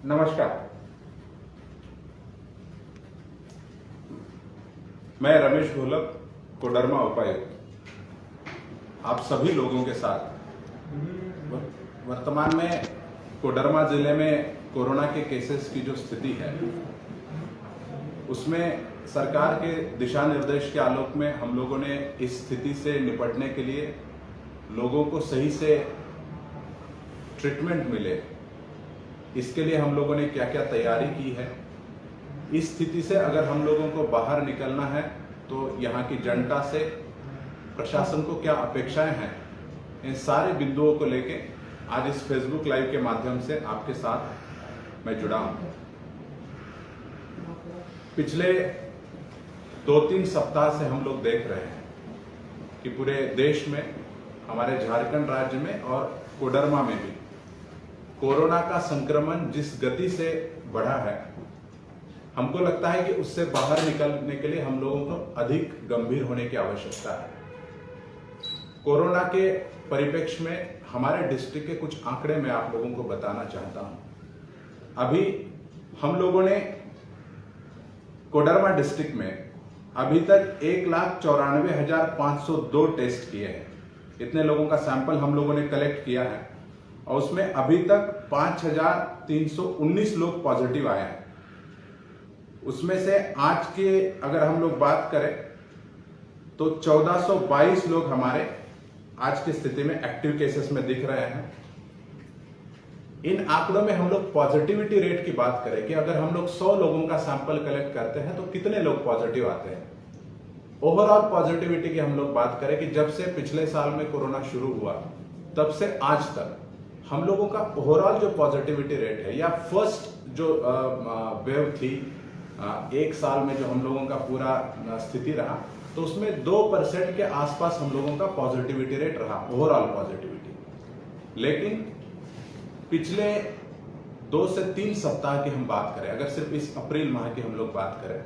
नमस्कार। मैं रमेश घोलप, कोडरमा उपायुक्त, आप सभी लोगों के साथ वर्तमान में कोडरमा जिले में कोरोना के केसेस की जो स्थिति है उसमें सरकार के दिशा निर्देश के आलोक में हम लोगों ने इस स्थिति से निपटने के लिए लोगों को सही से ट्रीटमेंट मिले, इसके लिए हम लोगों ने क्या क्या तैयारी की है। इस स्थिति से अगर हम लोगों को बाहर निकलना है तो यहाँ की जनता से प्रशासन को क्या अपेक्षाएं हैं, इन सारे बिंदुओं को लेके आज इस फेसबुक लाइव के माध्यम से आपके साथ मैं जुड़ा हूं। पिछले 2-3 सप्ताह से हम लोग देख रहे हैं कि पूरे देश में, हमारे झारखंड राज्य में और कोडरमा में भी कोरोना का संक्रमण जिस गति से बढ़ा है, हमको लगता है कि उससे बाहर निकलने के लिए हम लोगों को अधिक गंभीर होने की आवश्यकता है। कोरोना के परिप्रेक्ष्य में हमारे डिस्ट्रिक्ट के कुछ आंकड़े मैं आप लोगों को बताना चाहता हूं। अभी हम लोगों ने कोडरमा डिस्ट्रिक्ट में अभी तक 1,94,502 टेस्ट किए हैं। इतने लोगों का सैंपल हम लोगों ने कलेक्ट किया है और उसमें अभी तक 5,319 लोग पॉजिटिव आए हैं। उसमें से आज के अगर हम लोग बात करें तो 1,422 लोग हमारे आज की स्थिति में एक्टिव केसेस में दिख रहे हैं। इन आंकड़ों में हम लोग पॉजिटिविटी रेट की बात करें कि अगर हम लोग 100 लोगों का सैंपल कलेक्ट करते हैं तो कितने लोग पॉजिटिव आते हैं। ओवरऑल पॉजिटिविटी की हम लोग बात करें कि जब से पिछले साल में कोरोना शुरू हुआ तब से आज तक हम लोगों का ओवरऑल जो पॉजिटिविटी रेट है, या फर्स्ट जो वेव थी एक साल में जो हम लोगों का पूरा स्थिति रहा, तो उसमें 2% के आसपास हम लोगों का पॉजिटिविटी रेट रहा, ओवरऑल पॉजिटिविटी। लेकिन पिछले 2 से 3 सप्ताह की हम बात करें, अगर सिर्फ इस अप्रैल माह की हम लोग बात करें,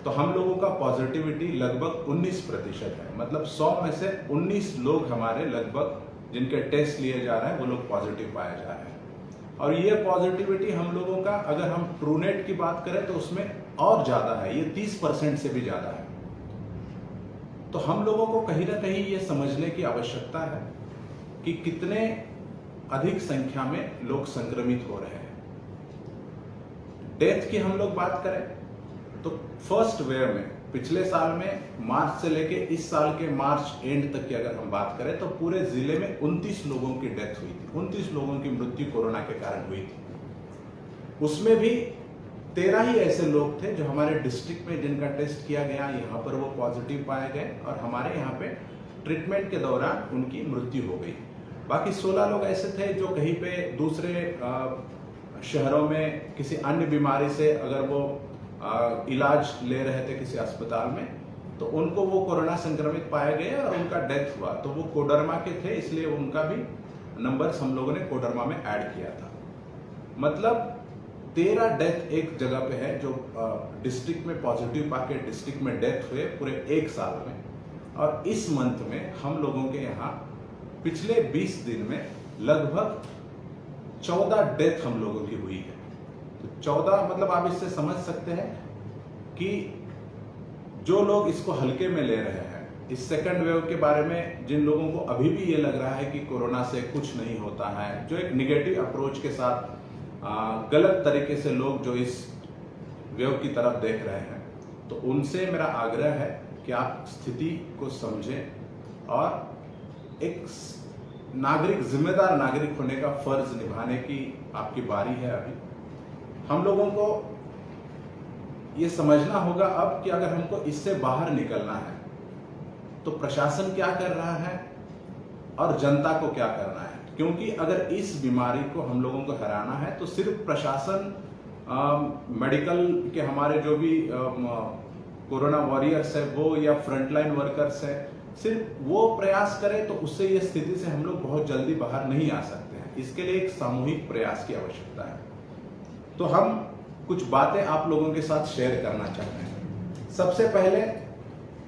तो हम लोगों का पॉजिटिविटी लगभग 19% है। मतलब 100 में से 19 लोग हमारे लगभग जिनके टेस्ट लिए जा रहे हैं वो लोग पॉजिटिव पाए जा रहे हैं। और ये पॉजिटिविटी हम लोगों का, अगर हम ट्रूनेट की बात करें तो उसमें और ज्यादा है, ये 30% से भी ज्यादा है। तो हम लोगों को कहीं ना कहीं ये समझने की आवश्यकता है कि कितने अधिक संख्या में लोग संक्रमित हो रहे हैं। डेथ की हम लोग बात करें तो फर्स्ट वेव में पिछले साल में मार्च से लेके इस साल के मार्च एंड तक की अगर हम बात करें तो पूरे जिले में 29 लोगों की डेथ हुई थी, 29 लोगों की मृत्यु कोरोना के कारण हुई थी। उसमें भी 13 ही ऐसे लोग थे जो हमारे डिस्ट्रिक्ट में जिनका टेस्ट किया गया, यहाँ पर वो पॉजिटिव पाए गए और हमारे यहाँ पे ट्रीटमेंट के दौरान उनकी मृत्यु हो गई। बाकी 16 लोग ऐसे थे जो कहीं पे दूसरे शहरों में किसी अन्य बीमारी से अगर वो इलाज ले रहे थे किसी अस्पताल में, तो उनको वो कोरोना संक्रमित पाए गए और उनका डेथ हुआ। तो वो कोडरमा के थे, इसलिए उनका भी नंबर्स हम लोगों ने कोडरमा में ऐड किया था। मतलब 13 डेथ एक जगह पे है जो डिस्ट्रिक्ट में पॉजिटिव पाके डिस्ट्रिक्ट में डेथ हुए पूरे एक साल में। और इस मंथ में हम लोगों के यहाँ पिछले 20 दिन में लगभग 14 डेथ हम लोगों की हुई है। तो 14 मतलब आप इससे समझ सकते हैं कि जो लोग इसको हल्के में ले रहे हैं, इस सेकंड वेव के बारे में जिन लोगों को अभी भी ये लग रहा है कि कोरोना से कुछ नहीं होता है, जो एक निगेटिव अप्रोच के साथ गलत तरीके से लोग जो इस वेव की तरफ देख रहे हैं, तो उनसे मेरा आग्रह है कि आप स्थिति को समझें और एक नागरिक, जिम्मेदार नागरिक होने का फर्ज निभाने की आपकी बारी है। अभी हम लोगों को ये समझना होगा अब कि अगर हमको इससे बाहर निकलना है तो प्रशासन क्या कर रहा है और जनता को क्या करना है। क्योंकि अगर इस बीमारी को हम लोगों को हराना है तो सिर्फ प्रशासन, मेडिकल के हमारे जो भी कोरोना वॉरियर्स है वो, या फ्रंटलाइन वर्कर्स है, सिर्फ वो प्रयास करें तो उससे ये स्थिति से हम लोग बहुत जल्दी बाहर नहीं आ सकते हैं। इसके लिए एक सामूहिक प्रयास की आवश्यकता है। तो हम कुछ बातें आप लोगों के साथ शेयर करना चाहते हैं। सबसे पहले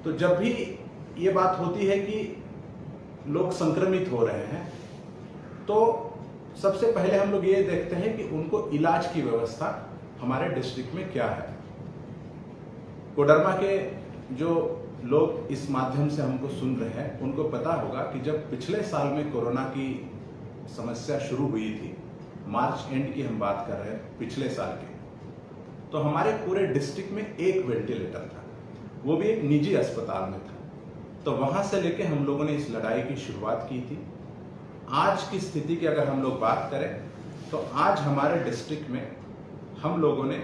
तो जब भी ये बात होती है कि लोग संक्रमित हो रहे हैं तो सबसे पहले हम लोग ये देखते हैं कि उनको इलाज की व्यवस्था हमारे डिस्ट्रिक्ट में क्या है। कोडरमा के जो लोग इस माध्यम से हमको सुन रहे हैं उनको पता होगा कि जब पिछले साल में कोरोना की समस्या शुरू हुई थी, मार्च एंड की हम बात कर रहे हैं पिछले साल की, तो हमारे पूरे डिस्ट्रिक्ट में एक वेंटिलेटर था, वो भी एक निजी अस्पताल में था। तो वहां से लेके हम लोगों ने इस लड़ाई की शुरुआत की थी। आज की स्थिति की अगर हम लोग बात करें तो आज हमारे डिस्ट्रिक्ट में हम लोगों ने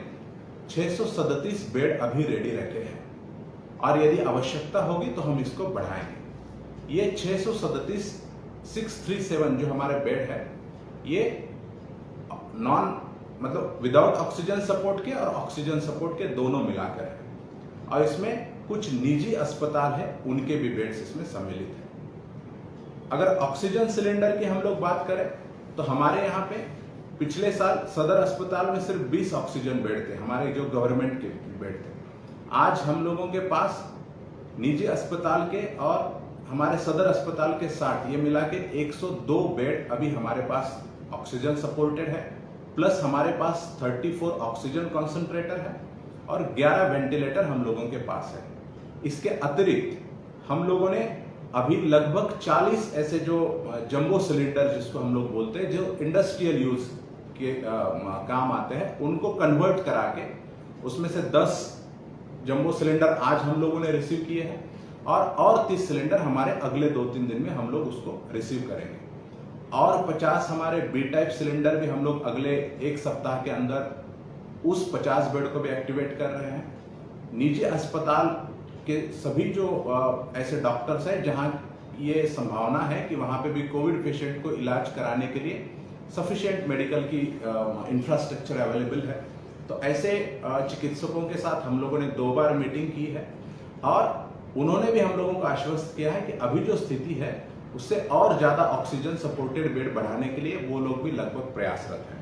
637 बेड अभी रेडी रखे हैं और यदि आवश्यकता होगी तो हम इसको बढ़ाएंगे। ये 637 जो हमारे बेड है, ये मतलब विदाउट ऑक्सीजन सपोर्ट के और ऑक्सीजन सपोर्ट के दोनों मिलाकर है, और इसमें कुछ निजी अस्पताल है उनके भी बेड्स इसमें सम्मिलित है। अगर ऑक्सीजन सिलेंडर की हम लोग बात करें तो हमारे यहाँ पे पिछले साल सदर अस्पताल में सिर्फ 20 ऑक्सीजन बेड थे, हमारे जो गवर्नमेंट के बेड थे। आज हम लोगों के पास निजी अस्पताल के और हमारे सदर अस्पताल के 60, ये मिला के 102 बेड अभी हमारे पास ऑक्सीजन सपोर्टेड है, प्लस हमारे पास 34 ऑक्सीजन कॉन्सेंट्रेटर है और 11 वेंटिलेटर हम लोगों के पास है। इसके अतिरिक्त हम लोगों ने अभी लगभग 40 ऐसे जो जंबो सिलेंडर जिसको हम लोग बोलते हैं, जो इंडस्ट्रियल यूज के काम आते हैं, उनको कन्वर्ट करा के उसमें से 10 जंबो सिलेंडर आज हम लोगों ने रिसीव किए हैं और 30 सिलेंडर हमारे अगले 2-3 दिन में हम लोग उसको रिसीव करेंगे, और 50 हमारे बी टाइप सिलेंडर भी हम लोग अगले 1 सप्ताह के अंदर उस 50 बेड को भी एक्टिवेट कर रहे हैं। निजी अस्पताल के सभी जो ऐसे डॉक्टर्स हैं जहां ये संभावना है कि वहां पे भी कोविड पेशेंट को इलाज कराने के लिए सफिशिएंट मेडिकल की इंफ्रास्ट्रक्चर अवेलेबल है, तो ऐसे चिकित्सकों के साथ हम लोगों ने 2 बार मीटिंग की है और उन्होंने भी हम लोगों को आश्वस्त किया है कि अभी जो स्थिति है उससे और ज्यादा ऑक्सीजन सपोर्टेड बेड बढ़ाने के लिए वो लोग भी लगभग प्रयासरत हैं।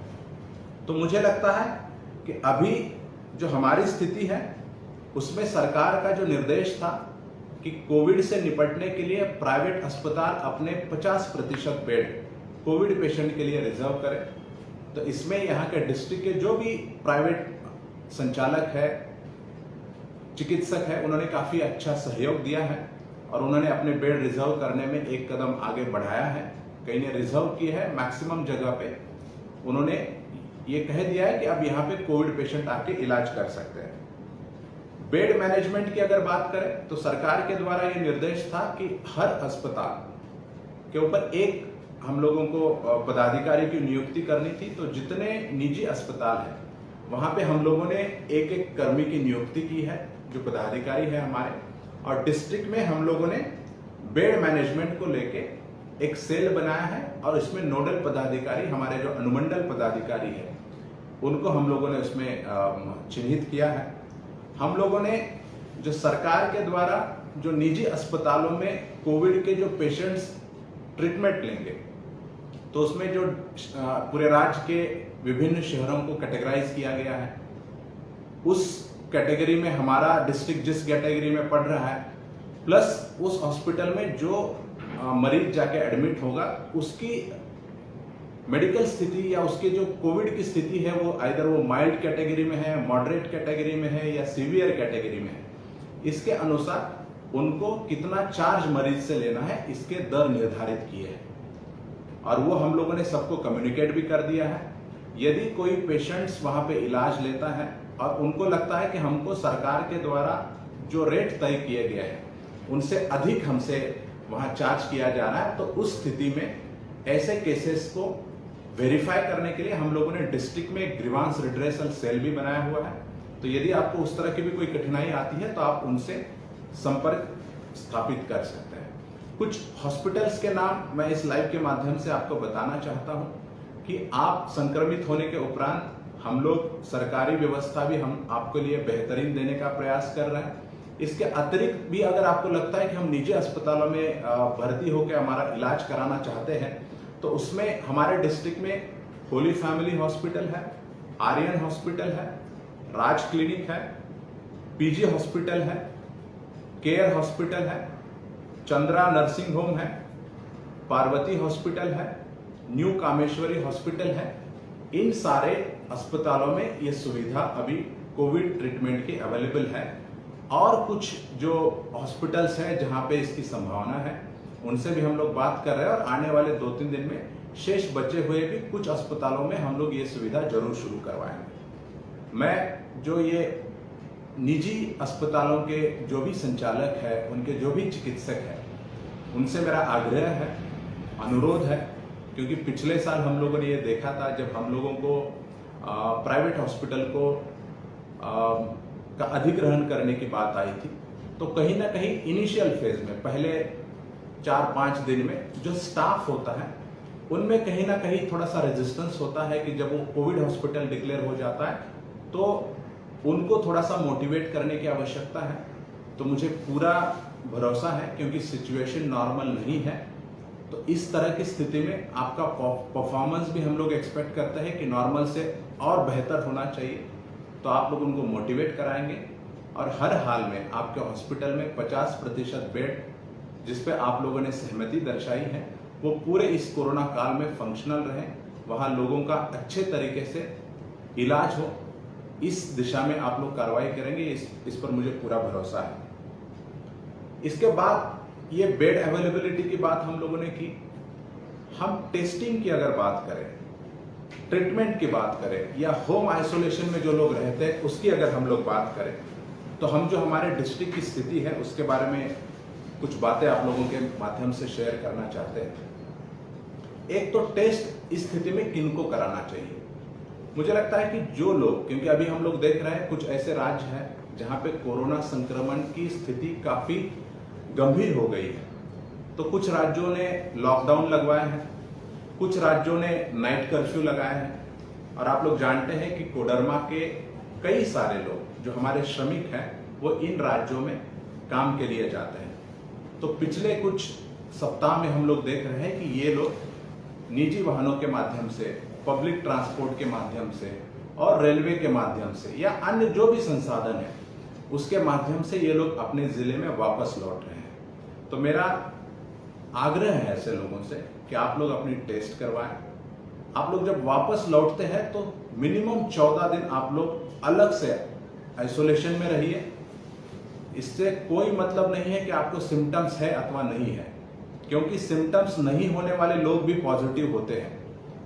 तो मुझे लगता है कि अभी जो हमारी स्थिति है उसमें सरकार का जो निर्देश था कि कोविड से निपटने के लिए प्राइवेट अस्पताल अपने 50% बेड कोविड पेशेंट के लिए रिजर्व करें, तो इसमें यहाँ के डिस्ट्रिक्ट के जो भी प्राइवेट संचालक है, चिकित्सक है, उन्होंने काफी अच्छा सहयोग दिया है और उन्होंने अपने बेड रिजर्व करने में एक कदम आगे बढ़ाया है। कई ने रिजर्व की है, मैक्सिमम जगह पे उन्होंने ये कह दिया है कि अब यहाँ पे कोविड पेशेंट आके इलाज कर सकते हैं। बेड मैनेजमेंट की अगर बात करें तो सरकार के द्वारा ये निर्देश था कि हर अस्पताल के ऊपर एक हम लोगों को पदाधिकारी की नियुक्ति करनी थी, तो जितने निजी अस्पताल है वहां पे हम लोगों ने एक कर्मी की नियुक्ति की है जो पदाधिकारी है हमारे, और डिस्ट्रिक्ट में हम लोगों ने बेड मैनेजमेंट को लेके एक सेल बनाया है और इसमें नोडल पदाधिकारी हमारे जो अनुमंडल पदाधिकारी है उनको हम लोगों ने उसमें चिन्हित किया है। हम लोगों ने जो सरकार के द्वारा जो निजी अस्पतालों में कोविड के जो पेशेंट्स ट्रीटमेंट लेंगे, तो उसमें जो पूरे राज्य के विभिन्न शहरों को कैटेगराइज किया गया है, उस कैटेगरी में हमारा डिस्ट्रिक्ट जिस कैटेगरी में पड़ रहा है, प्लस उस हॉस्पिटल में जो मरीज जाके एडमिट होगा उसकी मेडिकल स्थिति या उसके जो कोविड की स्थिति है वो आइदर वो माइल्ड कैटेगरी में है, मॉडरेट कैटेगरी में है या सीवियर कैटेगरी में है, इसके अनुसार उनको कितना चार्ज मरीज से लेना है इसके दर निर्धारित किए हैं और वो हम लोगों ने सबको कम्युनिकेट भी कर दिया है। यदि कोई पेशेंट्स वहां पे इलाज लेता है और उनको लगता है कि हमको सरकार के द्वारा जो रेट तय किए गए हैं उनसे अधिक हमसे वहां चार्ज किया जा रहा है, तो उस स्थिति में ऐसे केसेस को वेरीफाई करने के लिए हम लोगों ने डिस्ट्रिक्ट में एक ग्रीवांस रिड्रेसल सेल भी बनाया हुआ है। तो यदि आपको उस तरह की भी कोई कठिनाई आती है तो आप उनसे संपर्क स्थापित कर सकते हैं। कुछ हॉस्पिटल्स के नाम मैं इस लाइव के माध्यम से आपको बताना चाहता हूं कि आप संक्रमित होने के उपरांत हम लोग सरकारी व्यवस्था भी हम आपके लिए बेहतरीन देने का प्रयास कर रहे हैं। इसके अतिरिक्त भी अगर आपको लगता है कि हम निजी अस्पतालों में भर्ती होकर हमारा इलाज कराना चाहते हैं तो उसमें हमारे डिस्ट्रिक्ट में होली फैमिली हॉस्पिटल है, आर्यन हॉस्पिटल है, राज क्लिनिक है, पीजी हॉस्पिटल है, केयर हॉस्पिटल है, चंद्रा नर्सिंग होम है, पार्वती हॉस्पिटल है, न्यू कामेश्वरी हॉस्पिटल है, इन सारे अस्पतालों में ये सुविधा अभी कोविड ट्रीटमेंट की अवेलेबल है। और कुछ जो हॉस्पिटल्स हैं जहां पे इसकी संभावना है, उनसे भी हम लोग बात कर रहे हैं और आने वाले 2-3 दिन में शेष बचे हुए भी कुछ अस्पतालों में हम लोग ये सुविधा जरूर शुरू करवाएंगे। मैं जो ये निजी अस्पतालों के जो भी संचालक है, उनके जो भी चिकित्सक है, उनसे मेरा आग्रह है, अनुरोध है, क्योंकि पिछले साल हम लोगों ने ये देखा था जब हम लोगों को प्राइवेट हॉस्पिटल को का अधिग्रहण करने की बात आई थी, तो कहीं ना कहीं इनिशियल फेज में पहले 4-5 दिन में जो स्टाफ होता है उनमें कहीं ना कहीं थोड़ा सा रेजिस्टेंस होता है कि जब वो कोविड हॉस्पिटल डिक्लेयर हो जाता है तो उनको थोड़ा सा मोटिवेट करने की आवश्यकता है। तो मुझे पूरा भरोसा है, क्योंकि सिचुएशन नॉर्मल नहीं है, तो इस तरह की स्थिति में आपका परफॉर्मेंस भी हम लोग एक्सपेक्ट करते हैं कि नॉर्मल से और बेहतर होना चाहिए। तो आप लोग उनको मोटिवेट कराएंगे और हर हाल में आपके हॉस्पिटल में 50% बेड, जिस पे आप लोगों ने सहमति दर्शाई है, वो पूरे इस कोरोना काल में फंक्शनल रहे, वहां लोगों का अच्छे तरीके से इलाज हो, इस दिशा में आप लोग कार्रवाई करेंगे, इस पर मुझे पूरा भरोसा है। इसके बाद ये बेड अवेलेबिलिटी की बात हम लोगों ने की। हम टेस्टिंग की अगर बात करें, ट्रीटमेंट की बात करें, या होम आइसोलेशन में जो लोग रहते हैं उसकी अगर हम लोग बात करें, तो हम जो हमारे डिस्ट्रिक्ट की स्थिति है उसके बारे में कुछ बातें आप लोगों के माध्यम से शेयर करना चाहते हैं। एक तो टेस्ट इस स्थिति में किनको कराना चाहिए? मुझे लगता है कि जो लोग, क्योंकि अभी हम लोग देख रहे हैं कुछ ऐसे राज्य हैं जहां पे कोरोना संक्रमण की स्थिति काफी गंभीर हो गई है, तो कुछ राज्यों ने लॉकडाउन लगवाए हैं, कुछ राज्यों ने नाइट कर्फ्यू लगाए हैं। और आप लोग जानते हैं कि कोडरमा के कई सारे लोग जो हमारे श्रमिक हैं वो इन राज्यों में काम के लिए जाते हैं। तो पिछले कुछ सप्ताह में हम लोग देख रहे हैं कि ये लोग निजी वाहनों के माध्यम से, पब्लिक ट्रांसपोर्ट के माध्यम से और रेलवे के माध्यम से या अन्य जो भी संसाधन है उसके माध्यम से ये लोग अपने जिले में वापस लौट रहे हैं। तो मेरा आग्रह है ऐसे लोगों से कि आप लोग अपनी टेस्ट करवाएं। आप लोग जब वापस लौटते हैं तो मिनिमम 14 दिन आप लोग अलग से आइसोलेशन में रहिए। इससे कोई मतलब नहीं है कि आपको सिम्टम्स है अथवा नहीं है, क्योंकि सिम्टम्स नहीं होने वाले लोग भी पॉजिटिव होते हैं।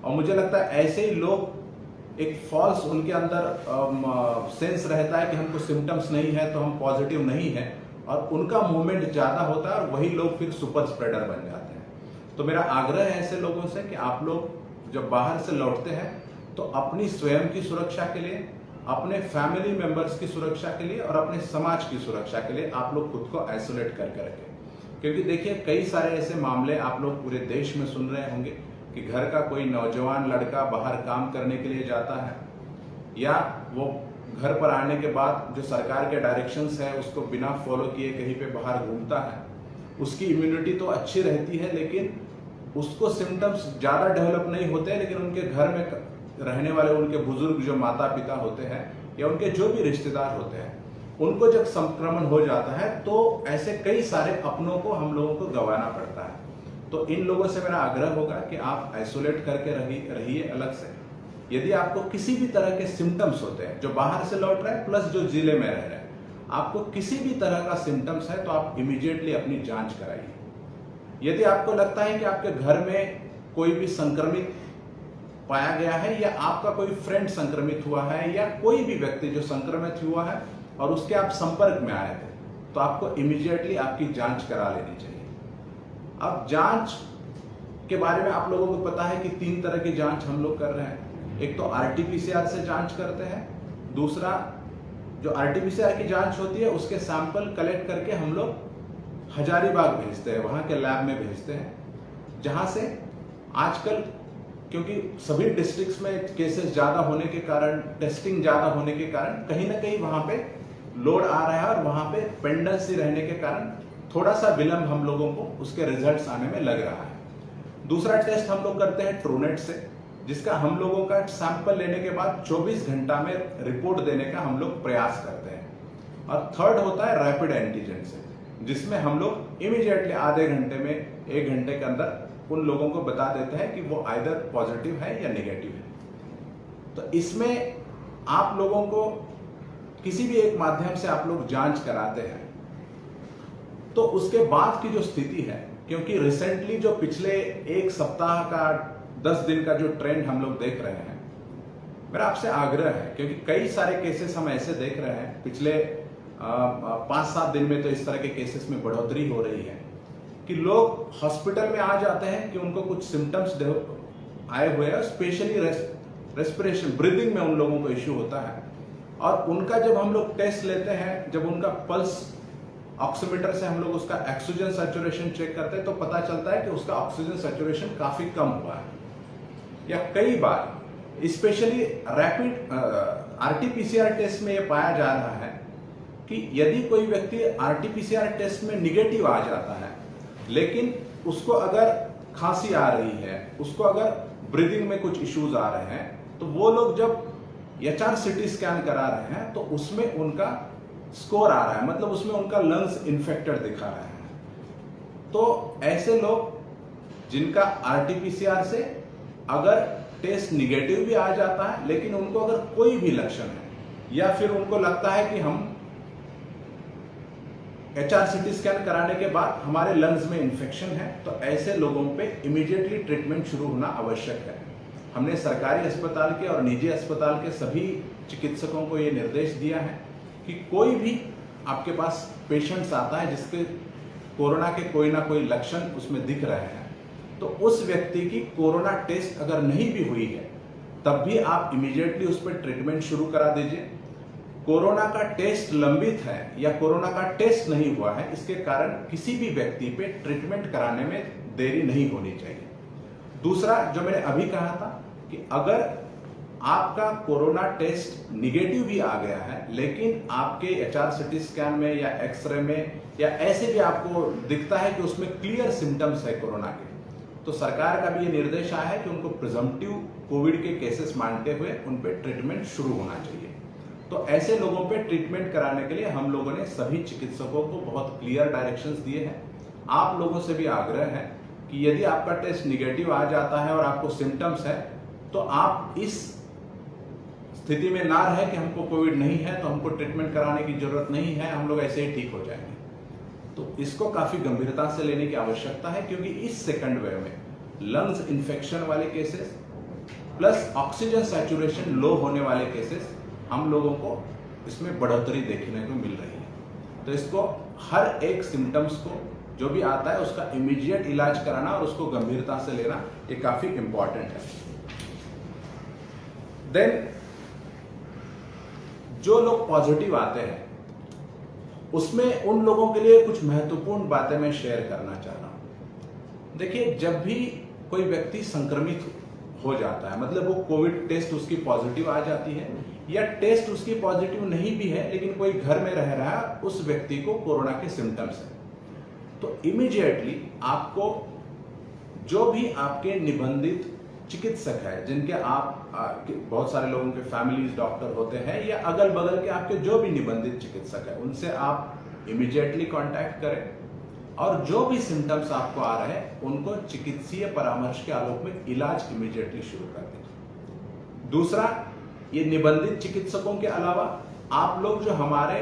और मुझे लगता है ऐसे ही लोग एक फॉल्स उनके अंदर सेंस रहता है कि हमको सिम्टम्स नहीं है तो हम पॉजिटिव नहीं है, और उनका मूवमेंट ज्यादा होता है और वही लोग फिर सुपर स्प्रेडर बन जाते हैं। तो मेरा आग्रह है ऐसे लोगों से कि आप लोग जब बाहर से लौटते हैं तो अपनी स्वयं की सुरक्षा के लिए, अपने फैमिली मेंबर्स की सुरक्षा के लिए और अपने समाज की सुरक्षा के लिए आप लोग खुद को आइसोलेट करके रखें। क्योंकि देखिए कई सारे ऐसे मामले आप लोग पूरे देश में सुन रहे होंगे कि घर का कोई नौजवान लड़का बाहर काम करने के लिए जाता है, या वो घर पर आने के बाद जो सरकार के डायरेक्शंस है उसको बिना फॉलो किए कहीं पे बाहर घूमता है। उसकी इम्यूनिटी तो अच्छी रहती है, लेकिन उसको सिम्टम्स ज्यादा डेवलप नहीं होते, लेकिन उनके घर में रहने वाले उनके बुजुर्ग जो माता पिता होते हैं या उनके जो भी रिश्तेदार होते हैं, उनको जब संक्रमण हो जाता है तो ऐसे कई सारे अपनों को हम लोगों को गंवाना पड़ता है। तो इन लोगों से मेरा आग्रह होगा कि आप आइसोलेट करके रहिए अलग से। यदि आपको किसी भी तरह के सिम्टम्स होते हैं, जो बाहर से लौट रहे हैं प्लस जो जिले में रह रहे हैं, आपको किसी भी तरह का सिम्टम्स है तो आप इमीडिएटली अपनी जांच कराइए। यदि आपको लगता है कि आपके घर में कोई भी संक्रमित पाया गया है या आपका कोई फ्रेंड संक्रमित हुआ है या कोई भी व्यक्ति जो संक्रमित हुआ है और उसके आप संपर्क में आए थे, तो आपको इमीडिएटली आपकी जांच करा लेनी चाहिए। अब जांच के बारे में आप लोगों को पता है कि 3 तरह की जांच हम लोग कर रहे हैं। एक तो आरटीपीसीआर से जांच करते हैं, दूसरा जो आरटीपीसीआर की जांच होती है उसके सैंपल कलेक्ट करके हम लोग हजारीबाग भेजते हैं, वहां के लैब में भेजते हैं, जहां से आजकल क्योंकि सभी डिस्ट्रिक्ट्स में केसेस ज्यादा होने के कारण, टेस्टिंग ज्यादा होने के कारण कहीं ना कहीं वहां पे लोड आ रहा है और वहां पे पेंडेंसी रहने के कारण थोड़ा सा विलंब हम लोगों को उसके रिजल्ट्स आने में लग रहा है। दूसरा टेस्ट हम लोग करते हैं ट्रूनेट से, जिसका हम लोगों का सैंपल लेने के बाद 24 घंटा में रिपोर्ट देने का हम लोग प्रयास करते हैं। और थर्ड होता है रैपिड एंटीजन से, जिसमें हम लोग इमीडिएटली आधे घंटे में 1 घंटे के अंदर उन लोगों को बता देते हैं कि वो आइदर पॉजिटिव है या नेगेटिव है। तो इसमें आप लोगों को किसी भी एक माध्यम से आप लोग जांच कराते हैं, तो उसके बाद की जो स्थिति है, क्योंकि रिसेंटली जो पिछले एक सप्ताह का 10 दिन का जो ट्रेंड हम लोग देख रहे हैं, मेरा आपसे आग्रह है, क्योंकि कई सारे केसेस हम ऐसे देख रहे हैं पिछले 5-7 दिन में, तो इस तरह के केसेस में बढ़ोतरी हो रही है कि लोग हॉस्पिटल में आ जाते हैं कि उनको कुछ सिम्टम्स आए हुए हैं, स्पेशली रेस्पिरेशन ब्रीदिंग में उन लोगों को इश्यू होता है, और उनका जब हम लोग टेस्ट लेते हैं, जब उनका पल्स ऑक्सीमीटर से हम लोग उसका ऑक्सीजन सैचुरेशन चेक करते हैं, तो पता चलता है कि उसका ऑक्सीजन सैचुरेशन काफी कम हुआ है। या कई बार स्पेशली रैपिड आरटीपीसीआर टेस्ट में यह पाया जा रहा है कि यदि कोई व्यक्ति आरटीपीसीआर टेस्ट में निगेटिव आ जाता है, लेकिन उसको अगर खांसी आ रही है, उसको अगर ब्रीदिंग में कुछ इश्यूज आ रहे हैं, तो वो लोग जब HRCT स्कैन करा रहे हैं तो उसमें उनका स्कोर आ रहा है, मतलब उसमें उनका लंग्स इन्फेक्टेड दिखा रहा है। तो ऐसे लोग जिनका आरटीपीसीआर से अगर टेस्ट निगेटिव भी आ जाता है, लेकिन उनको अगर कोई भी लक्षण है, या फिर उनको लगता है कि हम HRCT स्कैन कराने के बाद हमारे लंग्स में इन्फेक्शन है, तो ऐसे लोगों पे इमीडिएटली ट्रीटमेंट शुरू होना आवश्यक है। हमने सरकारी अस्पताल के और निजी अस्पताल के सभी चिकित्सकों को ये निर्देश दिया है कि कोई भी आपके पास पेशेंट्स आता है जिसके कोरोना के कोई ना कोई लक्षण उसमें दिख रहे हैं, तो उस व्यक्ति की कोरोना टेस्ट अगर नहीं भी हुई है, तब भी आप इमीडिएटली उस पर ट्रीटमेंट शुरू करा दीजिए। कोरोना का टेस्ट लंबित है या कोरोना का टेस्ट नहीं हुआ है, इसके कारण किसी भी व्यक्ति पे ट्रीटमेंट कराने में देरी नहीं होनी चाहिए। दूसरा, जो मैंने अभी कहा था कि अगर आपका कोरोना टेस्ट निगेटिव भी आ गया है, लेकिन आपके HRCT स्कैन में या एक्सरे में या ऐसे भी आपको दिखता है कि उसमें क्लियर सिम्टम्स है कोरोना के, तो सरकार का भी ये निर्देश आया है कि उनको प्रिजम्पटिव कोविड के केसेस मानते हुए उन पर ट्रीटमेंट शुरू होना चाहिए। तो ऐसे लोगों पे ट्रीटमेंट कराने के लिए हम लोगों ने सभी चिकित्सकों को बहुत क्लियर डायरेक्शंस दिए हैं। आप लोगों से भी आग्रह है कि यदि आपका टेस्ट निगेटिव आ जाता है और आपको सिम्टम्स है, तो आप इस स्थिति में ना रहे कि हमको कोविड नहीं है तो हमको ट्रीटमेंट कराने की जरूरत नहीं है, हम लोग ऐसे ही ठीक हो जाएंगे। तो इसको काफी गंभीरता से लेने की आवश्यकता है, क्योंकि इस सेकंड वेव में लंग्स इन्फेक्शन वाले केसेस प्लस ऑक्सीजन सैचुरेशन लो होने वाले केसेस हम लोगों को इसमें बढ़ोतरी देखने को मिल रही है। तो इसको हर एक सिम्टम्स को जो भी आता है उसका इमीडिएट इलाज कराना और उसको गंभीरता से लेना, ये काफी इंपॉर्टेंट है। देन जो लोग पॉजिटिव आते हैं, उसमें उन लोगों के लिए कुछ महत्वपूर्ण बातें मैं शेयर करना चाह रहा हूं। देखिए, जब भी कोई व्यक्ति संक्रमित हो जाता है, मतलब वो कोविड टेस्ट उसकी पॉजिटिव आ जाती है या टेस्ट उसकी पॉजिटिव नहीं भी है, लेकिन कोई घर में रह रहा है, उस व्यक्ति को कोरोना के सिम्टम्स है, तो इमीडिएटली आपको जो भी आपके निबंधित चिकित्सक है, जिनके आप बहुत सारे लोगों के फैमिलीज डॉक्टर होते हैं या अगल बगल के आपके जो भी निबंधित चिकित्सक है, उनसे आप इमीडिएटली कांटेक्ट करें और जो भी सिम्टम्स आपको आ रहे हैं उनको चिकित्सीय परामर्श के आलोक में इलाज इमीडिएटली शुरू कर दीजिए। दूसरा, ये निबंधित चिकित्सकों के अलावा आप लोग जो हमारे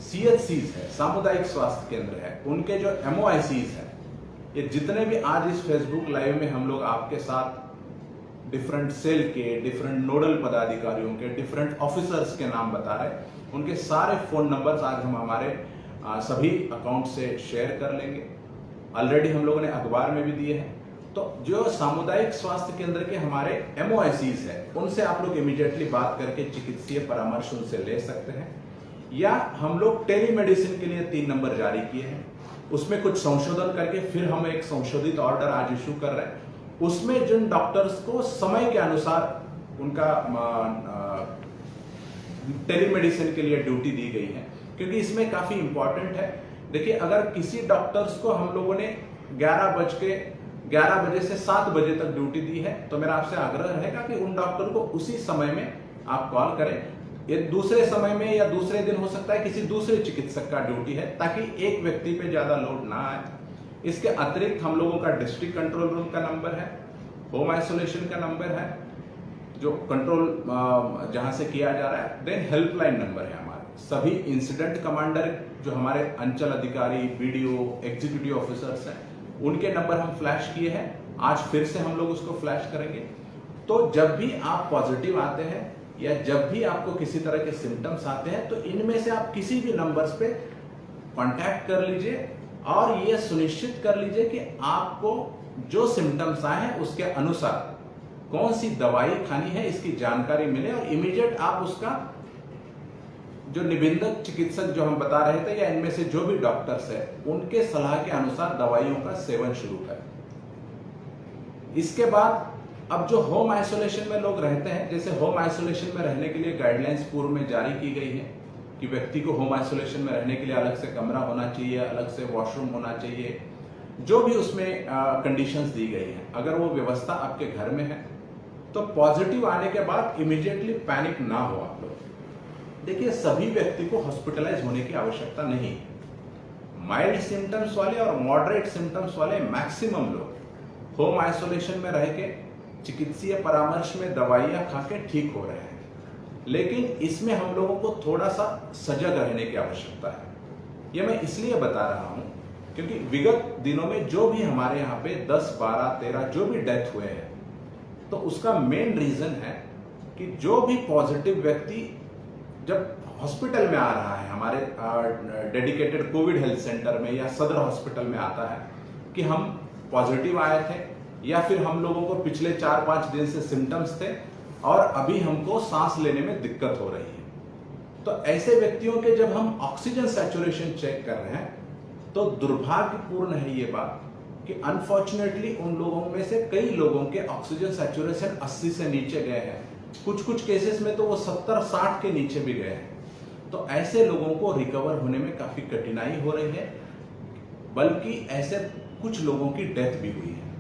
CHCs है, सामुदायिक स्वास्थ्य केंद्र है, उनके जो MOICs है, ये जितने भी आज इस फेसबुक लाइव में हम लोग आपके साथ डिफरेंट सेल के, डिफरेंट नोडल पदाधिकारियों के, डिफरेंट ऑफिसर्स के नाम बता रहे, उनके सारे फोन नंबर्स आज हम हमारे सभी अकाउंट से शेयर कर लेंगे। ऑलरेडी हम लोगों ने अखबार में भी दिए हैं। तो जो सामुदायिक स्वास्थ्य केंद्र के हमारे MOICs है, उनसे आप लोग इमीडिएटली बात करके चिकित्सीय परामर्श उनसे ले सकते हैं, या हम लोग टेलीमेडिसिन के लिए 3 नंबर जारी किए हैं, उसमें कुछ संशोधन करके फिर हम एक संशोधित ऑर्डर आज इशू कर रहे हैं। उसमें जिन डॉक्टर्स को समय के अनुसार उनका टेलीमेडिसिन के लिए ड्यूटी दी गई है, क्योंकि इसमें काफी इंपॉर्टेंट है। देखिए, अगर किसी डॉक्टर्स को हम लोगों ने 11 बजे से 7 बजे तक ड्यूटी दी है, तो मेरा आपसे आग्रह रहेगा कि उन डॉक्टर को उसी समय में आप कॉल करें। ये दूसरे समय में या दूसरे दिन हो सकता है किसी दूसरे चिकित्सक का ड्यूटी है, ताकि एक व्यक्ति पे ज्यादा लोड ना आए। इसके अतिरिक्त हम लोगों का डिस्ट्रिक्ट कंट्रोल रूम का नंबर है, होम आइसोलेशन का नंबर है जो कंट्रोल जहां से किया जा रहा है, देन हेल्पलाइन नंबर है हमारे। सभी इंसिडेंट कमांडर जो हमारे अंचल अधिकारी, बीडीओ, एग्जीक्यूटिव ऑफिसर्स हैं, उनके नंबर हम फ्लैश किए हैं। आज फिर से हम लोग उसको फ्लैश करेंगे। तो जब भी आप पॉजिटिव आते हैं या जब भी आपको किसी तरह के सिम्टम्स आते हैं तो इनमें से आप किसी भी नंबर्स पे कांटेक्ट कर लीजिए और ये सुनिश्चित कर लीजिए कि आपको जो सिम्टम्स आए हैं उसके अनुसार कौन सी दवाई खानी है इसकी जानकारी मिले और इमीडिएट आप उसका जो निबंधक चिकित्सक जो हम बता रहे थे या इनमें से जो भी डॉक्टर्स है उनके सलाह के अनुसार दवाइयों का सेवन शुरू करें। इसके बाद अब जो होम आइसोलेशन में लोग रहते हैं, जैसे होम आइसोलेशन में रहने के लिए गाइडलाइंस पूर्व में जारी की गई है कि व्यक्ति को होम आइसोलेशन में रहने के लिए अलग से कमरा होना चाहिए, अलग से वॉशरूम होना चाहिए, जो भी उसमें कंडीशंस दी गई हैं। अगर वो व्यवस्था आपके घर में है तो पॉजिटिव आने के बाद इमीडिएटली पैनिक ना हो आप लोग। देखिए, सभी व्यक्ति को हॉस्पिटलाइज होने की आवश्यकता नहीं है। माइल्ड सिम्टम्स वाले और मॉडरेट सिम्टम्स वाले मैक्सिमम लोग होम आइसोलेशन में रह के चिकित्सीय परामर्श में दवाइयां खा के ठीक हो रहे हैं, लेकिन इसमें हम लोगों को थोड़ा सा सजग रहने की आवश्यकता है। यह मैं इसलिए बता रहा हूं क्योंकि विगत दिनों में जो भी हमारे यहाँ पे 10, 12, 13 जो भी डेथ हुए हैं, तो उसका मेन रीजन है कि जो भी पॉजिटिव व्यक्ति जब हॉस्पिटल में आ रहा है, हमारे डेडिकेटेड कोविड हेल्थ सेंटर में या सदर हॉस्पिटल में आता है कि हम पॉजिटिव आए थे या फिर हम लोगों को पिछले 4-5 दिन से सिम्टम्स थे और अभी हमको सांस लेने में दिक्कत हो रही है, तो ऐसे व्यक्तियों के जब हम ऑक्सीजन सैचुरेशन चेक कर रहे हैं तो दुर्भाग्यपूर्ण है ये बात कि अनफॉर्चुनेटली उन लोगों में से कई लोगों के ऑक्सीजन सैचुरेशन 80 से नीचे गए हैं। कुछ केसेस में तो वो 70-60 के नीचे भी गए हैं। तो ऐसे लोगों को रिकवर होने में काफी कठिनाई हो रही है, बल्कि ऐसे कुछ लोगों की डेथ भी हुई है।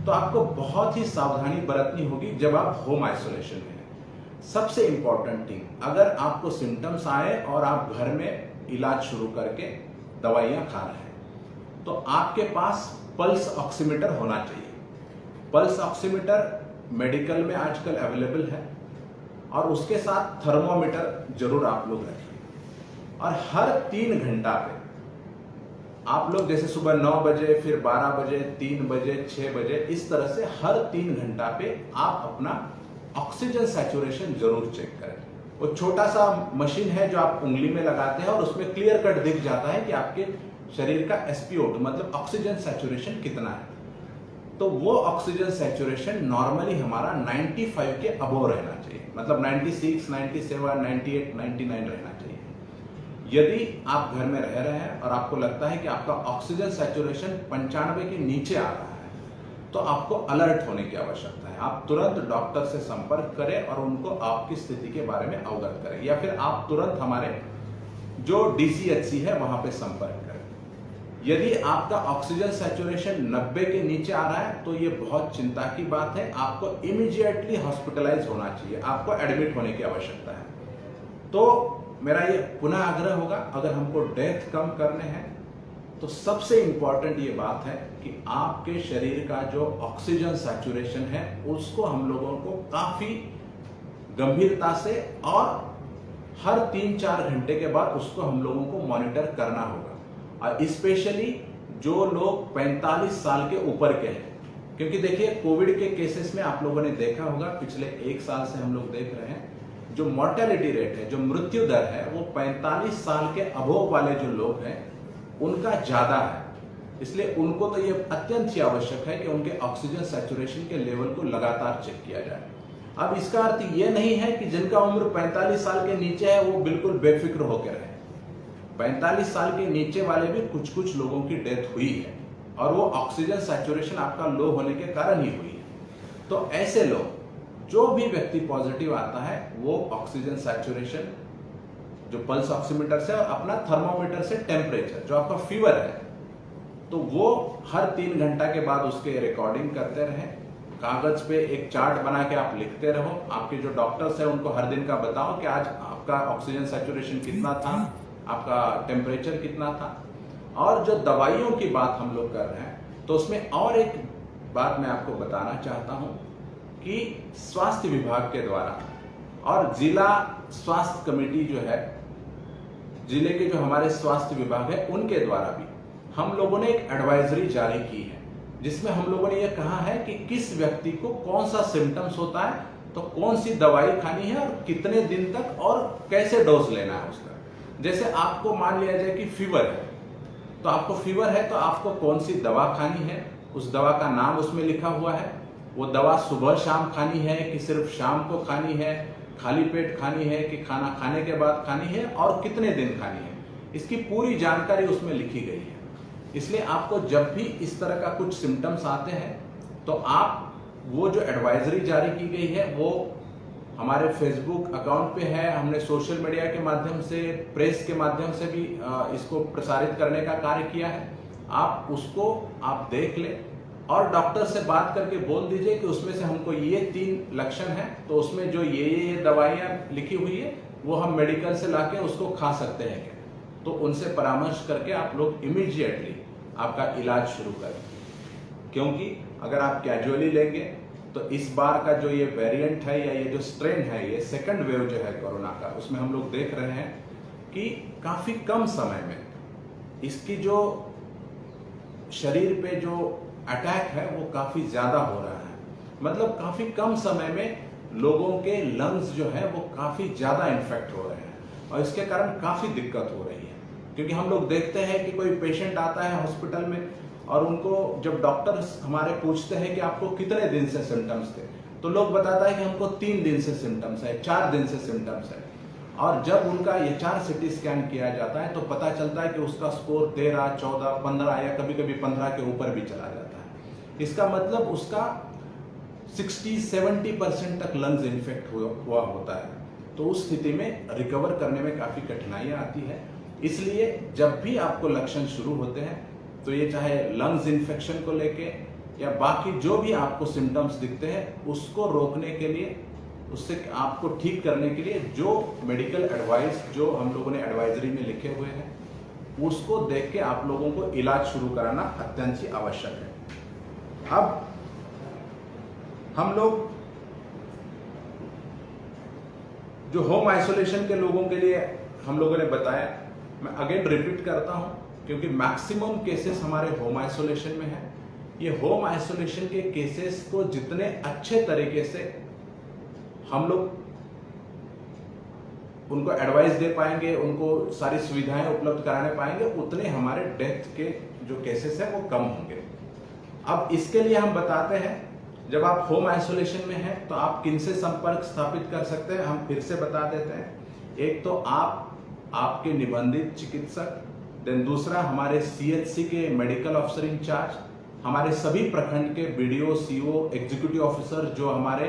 तो आपको बहुत ही सावधानी बरतनी होगी जब आप होम आइसोलेशन में हैं। सबसे इंपॉर्टेंट थिंग, अगर आपको सिम्टम्स आए और आप घर में इलाज शुरू करके दवाइयां खा रहे हैं तो आपके पास पल्स ऑक्सीमीटर होना चाहिए। पल्स ऑक्सीमीटर मेडिकल में आजकल अवेलेबल है और उसके साथ थर्मोमीटर जरूर आप लोग रखें। और हर 3 घंटा पे आप लोग, जैसे सुबह 9 बजे, फिर 12 बजे, 3 बजे, 6 बजे, इस तरह से हर 3 घंटा पे आप अपना ऑक्सीजन सैचुरेशन जरूर चेक करें। वो छोटा सा मशीन है जो आप उंगली में लगाते हैं और उसमें क्लियर कट दिख जाता है कि आपके शरीर का SpO2 मतलब ऑक्सीजन सैचुरेशन कितना है। तो वो ऑक्सीजन सैचुरेशन नॉर्मली हमारा 95 के अबव रहना चाहिए, मतलब 96, 97, 98, 99 रहना चाहिए। यदि आप घर में रह रहे हैं और आपको लगता है कि आपका ऑक्सीजन सैचुरेशन 95 के नीचे आ रहा है तो आपको अलर्ट होने की आवश्यकता है। आप तुरंत डॉक्टर से संपर्क करें और उनको आपकी स्थिति के बारे में अवगत करें, या फिर आप तुरंत हमारे जो DCHC है वहां पे संपर्क करें। यदि आपका ऑक्सीजन सैचुरेशन 90 के नीचे आ रहा है तो ये बहुत चिंता की बात है। आपको इमीडिएटली हॉस्पिटलाइज होना चाहिए, आपको एडमिट होने की आवश्यकता है। तो मेरा ये पुनः आग्रह होगा, अगर हमको डेथ कम करने हैं तो सबसे इंपॉर्टेंट ये बात है कि आपके शरीर का जो ऑक्सीजन सैचुरेशन है उसको हम लोगों को काफी गंभीरता से और हर 3-4 घंटे के बाद उसको हम लोगों को मॉनिटर करना होगा। और स्पेशली जो लोग 45 साल के ऊपर के हैं, क्योंकि देखिए कोविड के केसेस में आप लोगों ने देखा होगा, पिछले 1 साल से हम लोग देख रहे हैं जो मॉर्टेलिटी रेट है, जो मृत्यु दर है, वो 45 साल के अबोव वाले जो लोग हैं उनका ज्यादा है। इसलिए उनको तो ये अत्यंत ही आवश्यक है कि उनके ऑक्सीजन सैचुरेशन के लेवल को लगातार चेक किया जाए। अब इसका अर्थ ये नहीं है कि जिनका उम्र 45 साल के नीचे है वो बिल्कुल बेफिक्र होकर रहे। 45 साल के नीचे वाले भी कुछ लोगों की डेथ हुई है और वो ऑक्सीजन सैचुरेशन आपका लो होने के कारण ही हुई है। तो ऐसे लोग, जो भी व्यक्ति पॉजिटिव आता है, वो ऑक्सीजन सैचुरेशन जो पल्स ऑक्सीमीटर से और अपना थर्मोमीटर से टेम्परेचर, जो आपका फीवर है, तो वो हर 3 घंटा के बाद उसके रिकॉर्डिंग करते रहें। कागज पे एक चार्ट बना के आप लिखते रहो। आपके जो डॉक्टर्स हैं उनको हर दिन का बताओ कि आज आपका ऑक्सीजन सैचुरेशन कितना था, आपका टेम्परेचर कितना था। और जो दवाइयों की बात हम लोग कर रहे हैं तो उसमें और एक बात मैं आपको बताना चाहता हूं कि स्वास्थ्य विभाग के द्वारा और जिला स्वास्थ्य कमेटी जो है, जिले के जो हमारे स्वास्थ्य विभाग है, उनके द्वारा भी हम लोगों ने एक एडवाइजरी जारी की है, जिसमें हम लोगों ने यह कहा है कि किस व्यक्ति को कौन सा सिम्टम्स होता है, तो कौन सी दवाई खानी है और कितने दिन तक और कैसे डोज लेना है उसका। जैसे आपको मान लिया जाए कि फीवर है, तो आपको फीवर है तो आपको कौन सी दवा खानी है, उस दवा का नाम उसमें लिखा हुआ है। वो दवा सुबह शाम खानी है कि सिर्फ शाम को खानी है, खाली पेट खानी है कि खाना खाने के बाद खानी है और कितने दिन खानी है, इसकी पूरी जानकारी उसमें लिखी गई है। इसलिए आपको जब भी इस तरह का कुछ सिम्टम्स आते हैं तो आप वो जो एडवाइजरी जारी की गई है वो हमारे फेसबुक अकाउंट पे है, हमने सोशल मीडिया के माध्यम से, प्रेस के माध्यम से भी इसको प्रसारित करने का कार्य किया है। आप उसको आप देख ले और डॉक्टर से बात करके बोल दीजिए कि उसमें से हमको ये 3 लक्षण हैं, तो उसमें जो ये दवाइयाँ लिखी हुई है वो हम मेडिकल से लाके उसको खा सकते हैं क्या, तो उनसे परामर्श करके आप लोग इमीडिएटली आपका इलाज शुरू करें। क्योंकि अगर आप कैजुअली लेंगे तो इस बार का जो ये वेरिएंट है या ये जो स्ट्रेन है, ये सेकंड वेव जो है कोरोना का, उसमें हम लोग देख रहे हैं कि काफी कम समय में इसकी जो शरीर पे जो अटैक है वो काफी ज्यादा हो रहा है। मतलब काफी कम समय में लोगों के लंग्स जो है वो काफी ज्यादा इन्फेक्ट हो रहे हैं और इसके कारण काफी दिक्कत हो रही है। क्योंकि हम लोग देखते हैं कि कोई पेशेंट आता है हॉस्पिटल में और उनको जब डॉक्टर हमारे पूछते हैं कि आपको कितने दिन से सिम्टम्स थे, तो लोग बताता है कि हमको 3 दिन से सिम्टम्स है, 4 दिन से सिम्टम्स है। और जब उनका HR CT स्कैन किया जाता है तो पता चलता है कि उसका स्कोर 13, 14, 15 या कभी कभी 15 के ऊपर भी चला जाता है। इसका मतलब उसका 60-70% तक लंग्स इन्फेक्ट हुआ होता है। तो उस स्थिति में रिकवर करने में काफी कठिनाइयां आती है। इसलिए जब भी आपको लक्षण शुरू होते हैं, तो ये चाहे लंग्स इन्फेक्शन को लेके या बाकी जो भी आपको सिम्टम्स दिखते हैं, उसको रोकने के लिए, उससे आपको ठीक करने के लिए जो मेडिकल एडवाइस जो हम लोगों ने एडवाइजरी में लिखे हुए हैं, उसको देख के आप लोगों को इलाज शुरू कराना अत्यंत ही आवश्यक है। अब हम लोग जो होम आइसोलेशन के लोगों के लिए हम लोगों ने बताया, मैं अगेन रिपीट करता हूं क्योंकि मैक्सिमम केसेस हमारे होम आइसोलेशन में है। ये होम आइसोलेशन के केसेस को जितने अच्छे तरीके से हम लोग उनको एडवाइस दे पाएंगे, उनको सारी सुविधाएं उपलब्ध कराने पाएंगे, उतने हमारे डेथ के जो केसेस हैं वो कम होंगे। अब इसके लिए हम बताते हैं, जब आप होम आइसोलेशन में हैं तो आप किनसे संपर्क स्थापित कर सकते हैं, हम फिर से बता देते हैं। एक तो आपके निबंधित चिकित्सक, देन दूसरा हमारे CHC के मेडिकल ऑफिसर इंचार्ज, हमारे सभी प्रखंड के BDO, CO, एग्जीक्यूटिव ऑफिसर जो हमारे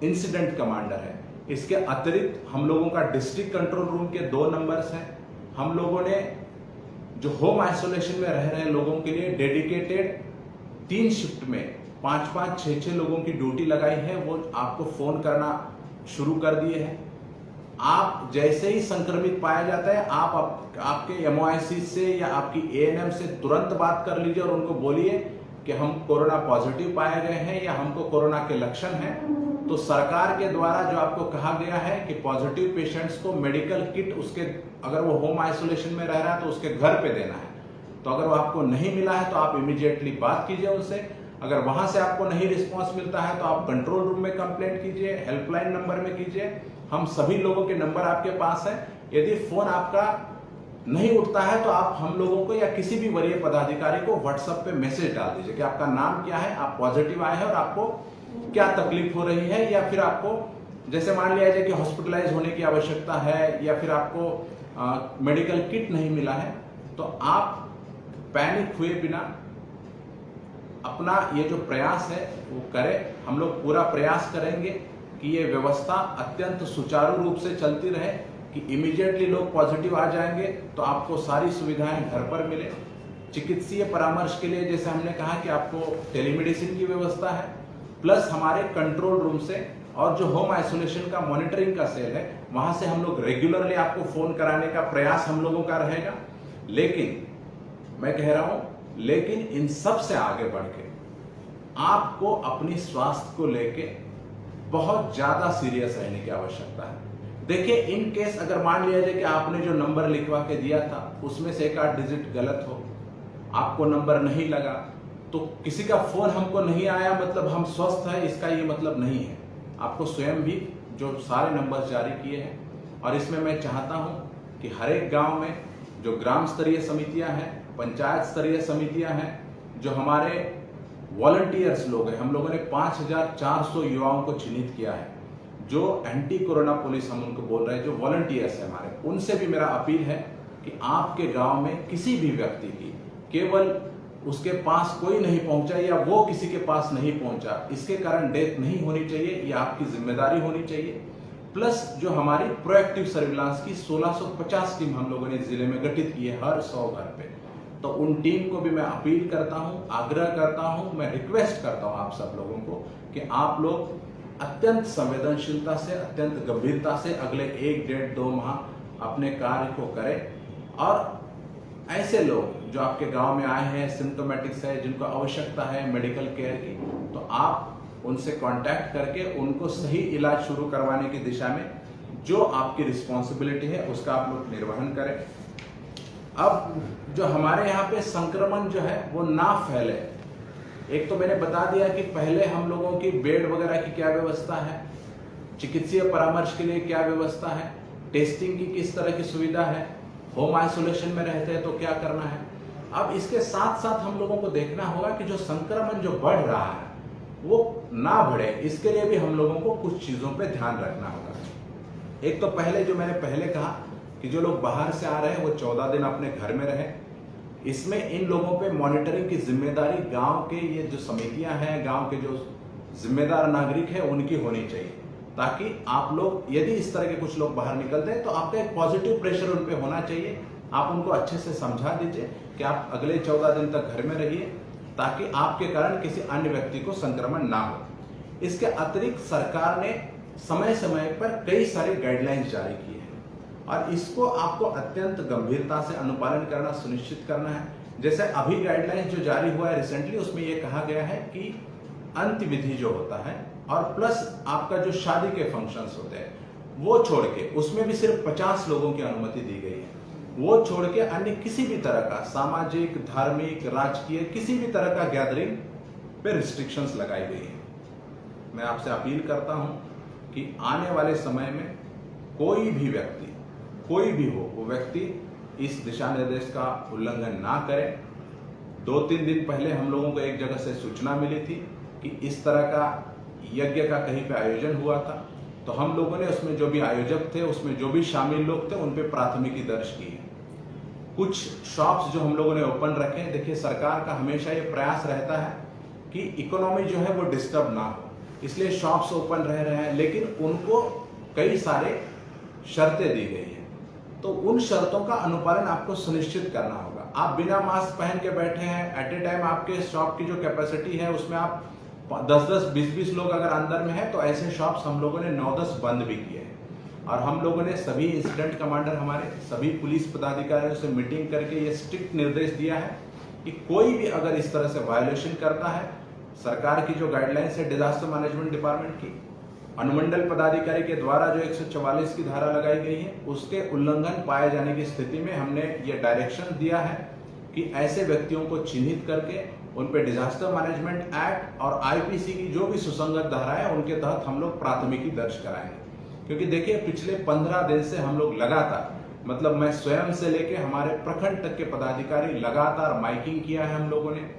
इंसिडेंट कमांडर है। इसके अतिरिक्त हम लोगों का डिस्ट्रिक्ट कंट्रोल रूम के 2 नंबर्स हैं। हम लोगों ने जो होम आइसोलेशन में रह रहे लोगों के लिए डेडिकेटेड 3 शिफ्ट में 5-5, 6-6 लोगों की ड्यूटी लगाई है। वो आपको फोन करना शुरू कर दिए हैं। आप जैसे ही संक्रमित पाया जाता है, आप आपके MOIC से या आपकी ANM से तुरंत बात कर लीजिए और उनको बोलिए कि हम कोरोना पॉजिटिव पाए गए हैं या हमको कोरोना के लक्षण हैं। तो सरकार के द्वारा जो आपको कहा गया है कि पॉजिटिव पेशेंट्स को मेडिकल किट उसके, अगर वो होम आइसोलेशन में रह रहा है तो उसके घर पे देना है। तो अगर वो आपको नहीं मिला है तो आप इमीडिएटली बात कीजिए उनसे। अगर वहां से आपको नहीं रिस्पॉन्स मिलता है तो आप कंट्रोल रूम में कंप्लेंट कीजिए, हेल्पलाइन नंबर में कीजिए। हम सभी लोगों के नंबर आपके पास है। यदि फोन आपका नहीं उठता है तो आप हम लोगों को या किसी भी वरीय पदाधिकारी को व्हाट्सएप पे मैसेज डाल दीजिए कि आपका नाम क्या है, आप पॉजिटिव आए हैं और आपको क्या तकलीफ हो रही है, या फिर आपको जैसे मान लिया जाए कि हॉस्पिटलाइज होने की आवश्यकता है या फिर आपको मेडिकल किट नहीं मिला है, तो आप पैनिक हुए बिना अपना ये जो प्रयास है वो करें। हम लोग पूरा प्रयास करेंगे कि ये व्यवस्था अत्यंत सुचारू रूप से चलती रहे, कि इमीडिएटली लोग पॉजिटिव आ जाएंगे तो आपको सारी सुविधाएं घर पर मिले। चिकित्सीय परामर्श के लिए जैसे हमने कहा कि आपको टेलीमेडिसिन की व्यवस्था है, प्लस हमारे कंट्रोल रूम से और जो होम आइसोलेशन का मॉनिटरिंग का सेल है वहां से हम लोग रेगुलरली आपको फोन कराने का प्रयास हम लोगों का रहेगा। लेकिन मैं कह रहा हूं लेकिन इन सब से आगे बढ़ के आपको अपनी स्वास्थ्य को लेके बहुत ज्यादा सीरियस रहने की आवश्यकता है। देखिए, इन केस अगर मान लिया जाए कि आपने जो नंबर लिखवा के दिया था उसमें से एक आध डिजिट गलत हो, आपको नंबर नहीं लगा, तो किसी का फोन हमको नहीं आया मतलब हम स्वस्थ है, इसका ये मतलब नहीं है। आपको स्वयं भी जो सारे नंबर जारी किए हैं, और इसमें मैं चाहता हूं कि हर एक गांव में जो ग्राम स्तरीय समितियां हैं, पंचायत स्तरीय समितियां हैं, जो हमारे वॉलंटियर्स लोग हैं, हम लोगों ने 5400 युवाओं को चिन्हित किया है, जो एंटी कोरोना पुलिस हम उनको बोल रहे हैं, जो वॉलंटियर्स हैं हमारे, उनसे भी मेरा अपील है कि आपके गांव में किसी भी व्यक्ति की केवल उसके पास कोई नहीं पहुंचा या वो किसी के पास नहीं पहुंचा, इसके कारण डेथ नहीं होनी चाहिए, ये आपकी जिम्मेदारी होनी चाहिए। प्लस जो हमारी प्रोएक्टिव सर्विलांस की 1650 टीम हम लोगों ने जिले में गठित की है हर 100 घर पे, तो उन टीम को भी मैं अपील करता हूं, आग्रह करता हूं, मैं रिक्वेस्ट करता हूं आप सब लोगों को कि आप लोग अत्यंत संवेदनशीलता से, अत्यंत गंभीरता से अगले 1, 1.5, 2 माह अपने कार्य को करें। और ऐसे लोग जो आपके गांव में आए हैं, सिम्टोमेटिक्स है, जिनको आवश्यकता है मेडिकल केयर की, तो आप उनसे कांटेक्ट करके उनको सही इलाज शुरू करवाने की दिशा में जो आपकी रिस्पॉन्सिबिलिटी है उसका आप लोग निर्वहन करें। अब जो हमारे यहाँ पे संक्रमण जो है वो ना फैले, एक तो मैंने बता दिया कि पहले हम लोगों की बेड वगैरह की क्या व्यवस्था है, चिकित्सीय परामर्श के लिए क्या व्यवस्था है, टेस्टिंग की किस तरह की सुविधा है, होम आइसोलेशन में रहते हैं तो क्या करना है। अब इसके साथ साथ हम लोगों को देखना होगा कि जो संक्रमण जो बढ़ रहा है वो ना बढ़े, इसके लिए भी हम लोगों को कुछ चीजों पे ध्यान रखना होगा। एक तो पहले जो मैंने पहले कहा कि जो लोग बाहर से आ रहे हैं वो 14 दिन अपने घर में रहे, इसमें इन लोगों पे मॉनिटरिंग की जिम्मेदारी गांव के ये जो समितियां हैं, गांव के जो जिम्मेदार नागरिक हैं उनकी होनी चाहिए, ताकि आप लोग यदि इस तरह के कुछ लोग बाहर निकलते हैं तो आपका एक पॉजिटिव प्रेशर उन पे होना चाहिए। आप उनको अच्छे से समझा दीजिए कि आप अगले 14 दिन तक घर में रहिए, ताकि आपके कारण किसी अन्य व्यक्ति को संक्रमण ना हो। इसके अतिरिक्त सरकार ने समय समय पर कई सारी गाइडलाइंस जारी की है और इसको आपको अत्यंत गंभीरता से अनुपालन करना सुनिश्चित करना है। जैसे अभी गाइडलाइंस जो जारी हुआ है रिसेंटली, उसमें यह कहा गया है कि अंत्यविधि जो होता है और प्लस आपका जो शादी के फंक्शंस होते हैं वो छोड़ के, उसमें भी सिर्फ 50 लोगों की अनुमति दी गई है। वो छोड़ के अन्य किसी भी तरह का सामाजिक, धार्मिक, राजकीय किसी भी तरह का गैदरिंग पे रिस्ट्रिक्शंस लगाई गई है। मैं आपसे अपील करता हूं कि आने वाले समय में कोई भी व्यक्ति, कोई भी हो, वो व्यक्ति इस दिशा निर्देश का उल्लंघन ना करे। 2-3 दिन पहले हम लोगों को एक जगह से सूचना मिली थी कि इस तरह का यज्ञ का कहीं पे आयोजन हुआ था, तो हम लोगों ने उसमें जो भी आयोजक थे, उसमें जो भी शामिल लोग थे, उन पे प्राथमिकी दर्ज की है। कुछ शॉप्स जो हम लोगों ने ओपन रखे हैं, देखिए सरकार का हमेशा ये प्रयास रहता है कि इकोनॉमी जो है वो डिस्टर्ब ना हो, इसलिए शॉप्स ओपन रह रहे हैं, लेकिन उनको कई सारे शर्तें दी गई हैं, तो उन शर्तों का अनुपालन आपको सुनिश्चित करना होगा। आप बिना मास्क पहन के बैठे हैं, एट ए टाइम आपके शॉप की जो कैपेसिटी है उसमें आप 10-10, 20-20 लोग अगर अंदर में है, तो ऐसे शॉप्स हम लोगों ने 9-10 बंद भी किए हैं। और हम लोगों ने सभी इंसिडेंट कमांडर, हमारे सभी पुलिस पदाधिकारियों से मीटिंग करके ये स्ट्रिक्ट निर्देश दिया है कि कोई भी अगर इस तरह से वायोलेशन करता है, सरकार की जो गाइडलाइंस है डिजास्टर मैनेजमेंट डिपार्टमेंट की, अनुमंडल पदाधिकारी के द्वारा जो 144 की धारा लगाई गई है, उसके उल्लंघन पाए जाने की स्थिति में हमने ये डायरेक्शन दिया है कि ऐसे व्यक्तियों को चिन्हित करके उन पे डिजास्टर मैनेजमेंट एक्ट और आईपीसी की जो भी सुसंगत धारा है उनके तहत हम लोग प्राथमिकी दर्ज कराएंगे। क्योंकि देखिए पिछले 15 दिन से हम लोग लगातार, मतलब मैं स्वयं से लेके हमारे प्रखंड तक के पदाधिकारी लगातार माइकिंग किया है, हम लोगों ने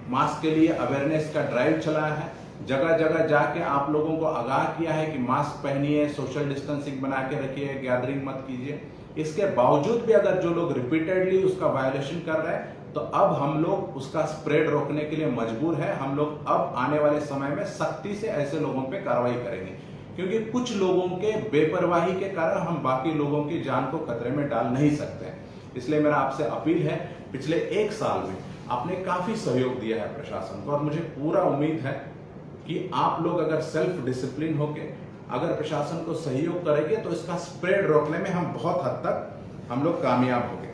मास्क के लिए अवेयरनेस का ड्राइव चलाया है, जगह जगह जाके आप लोगों को आगाह किया है कि मास्क पहनिए, सोशल डिस्टेंसिंग बना के रखिए, गैदरिंग मत कीजिए। इसके बावजूद भी अगर जो लोग रिपीटेडली उसका वायोलेशन कर रहे हैं, तो अब हम लोग उसका स्प्रेड रोकने के लिए मजबूर है। हम लोग अब आने वाले समय में सख्ती से ऐसे लोगों पे कार्रवाई करेंगे, क्योंकि कुछ लोगों के बेपरवाही के कारण हम बाकी लोगों की जान को खतरे में डाल नहीं सकते हैं। इसलिए मेरा आपसे अपील है, पिछले 1 साल में आपने काफी सहयोग दिया है प्रशासन को और मुझे पूरा उम्मीद है कि आप लोग अगर सेल्फ डिसिप्लिन होके अगर प्रशासन को सहयोग करेंगे तो इसका स्प्रेड रोकने में हम बहुत हद तक हम लोग कामयाब होंगे।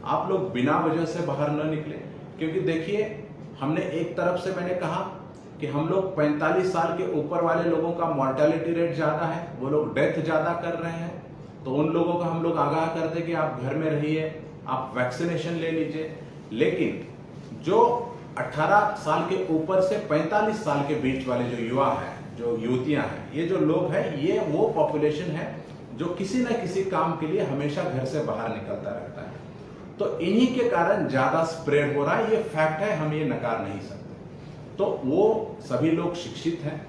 आप लोग बिना वजह से बाहर न निकले, क्योंकि देखिए, हमने एक तरफ से मैंने कहा कि हम लोग 45 साल के ऊपर वाले लोगों का मॉर्टेलिटी रेट ज़्यादा है, वो लोग डेथ ज़्यादा कर रहे हैं, तो उन लोगों को हम लोग आगाह करते कि आप घर में रहिए, आप वैक्सीनेशन ले लीजिए। लेकिन जो 18 साल के ऊपर से 45 साल के बीच वाले जो युवा हैं, जो युवतियां हैं, ये जो लोग हैं, ये वो पॉपुलेशन है जो किसी न किसी काम के लिए हमेशा घर से बाहर निकलता रहता है। तो इन्हीं के कारण ज्यादा स्प्रेड हो रहा है, ये फैक्ट है, हम ये नकार नहीं सकते। तो वो सभी लोग शिक्षित हैं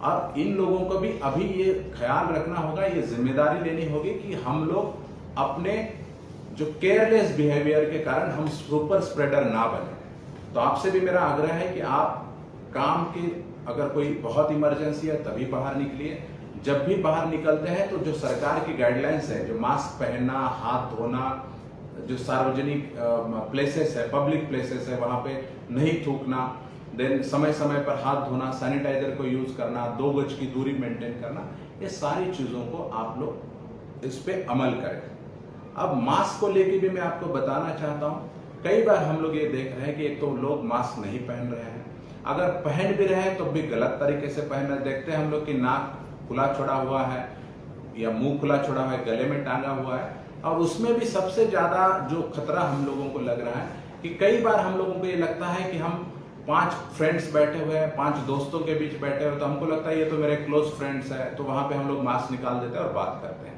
और इन लोगों को भी अभी ये ख्याल रखना होगा, ये जिम्मेदारी लेनी होगी कि हम लोग अपने जो केयरलेस बिहेवियर के कारण हम सुपर स्प्रेडर ना बने। तो आपसे भी मेरा आग्रह है कि आप काम की अगर कोई बहुत इमरजेंसी है तभी बाहर निकलिए। जब भी बाहर निकलते हैं तो जो सरकार की गाइडलाइंस है, जो मास्क पहनना, हाथ धोना, जो सार्वजनिक प्लेसेस है, पब्लिक प्लेसेस है, वहां पे नहीं थूकना, देन समय समय पर हाथ धोना, सैनिटाइजर को यूज करना, 2 गज की दूरी मेंटेन करना, ये सारी चीजों को आप लोग इस पे अमल करें। अब मास्क को लेके भी मैं आपको बताना चाहता हूँ, कई बार हम लोग ये देख रहे हैं कि एक तो लोग मास्क नहीं पहन रहे हैं, अगर पहन भी रहे हैं तो भी गलत तरीके से पहन रहे। देखते हैं हम लोग कि नाक खुला छोड़ा हुआ है या मुंह खुला छोड़ा हुआ है, गले में टांगा हुआ है, और उसमें भी सबसे ज्यादा जो खतरा हम लोगों को लग रहा है कि कई बार हम लोगों को ये लगता है कि हम 5 फ्रेंड्स बैठे हुए हैं, 5 दोस्तों के बीच बैठे हुए, तो हमको लगता है ये तो मेरे क्लोज फ्रेंड्स है, तो वहां पे हम लोग मास्क निकाल देते हैं और बात करते हैं।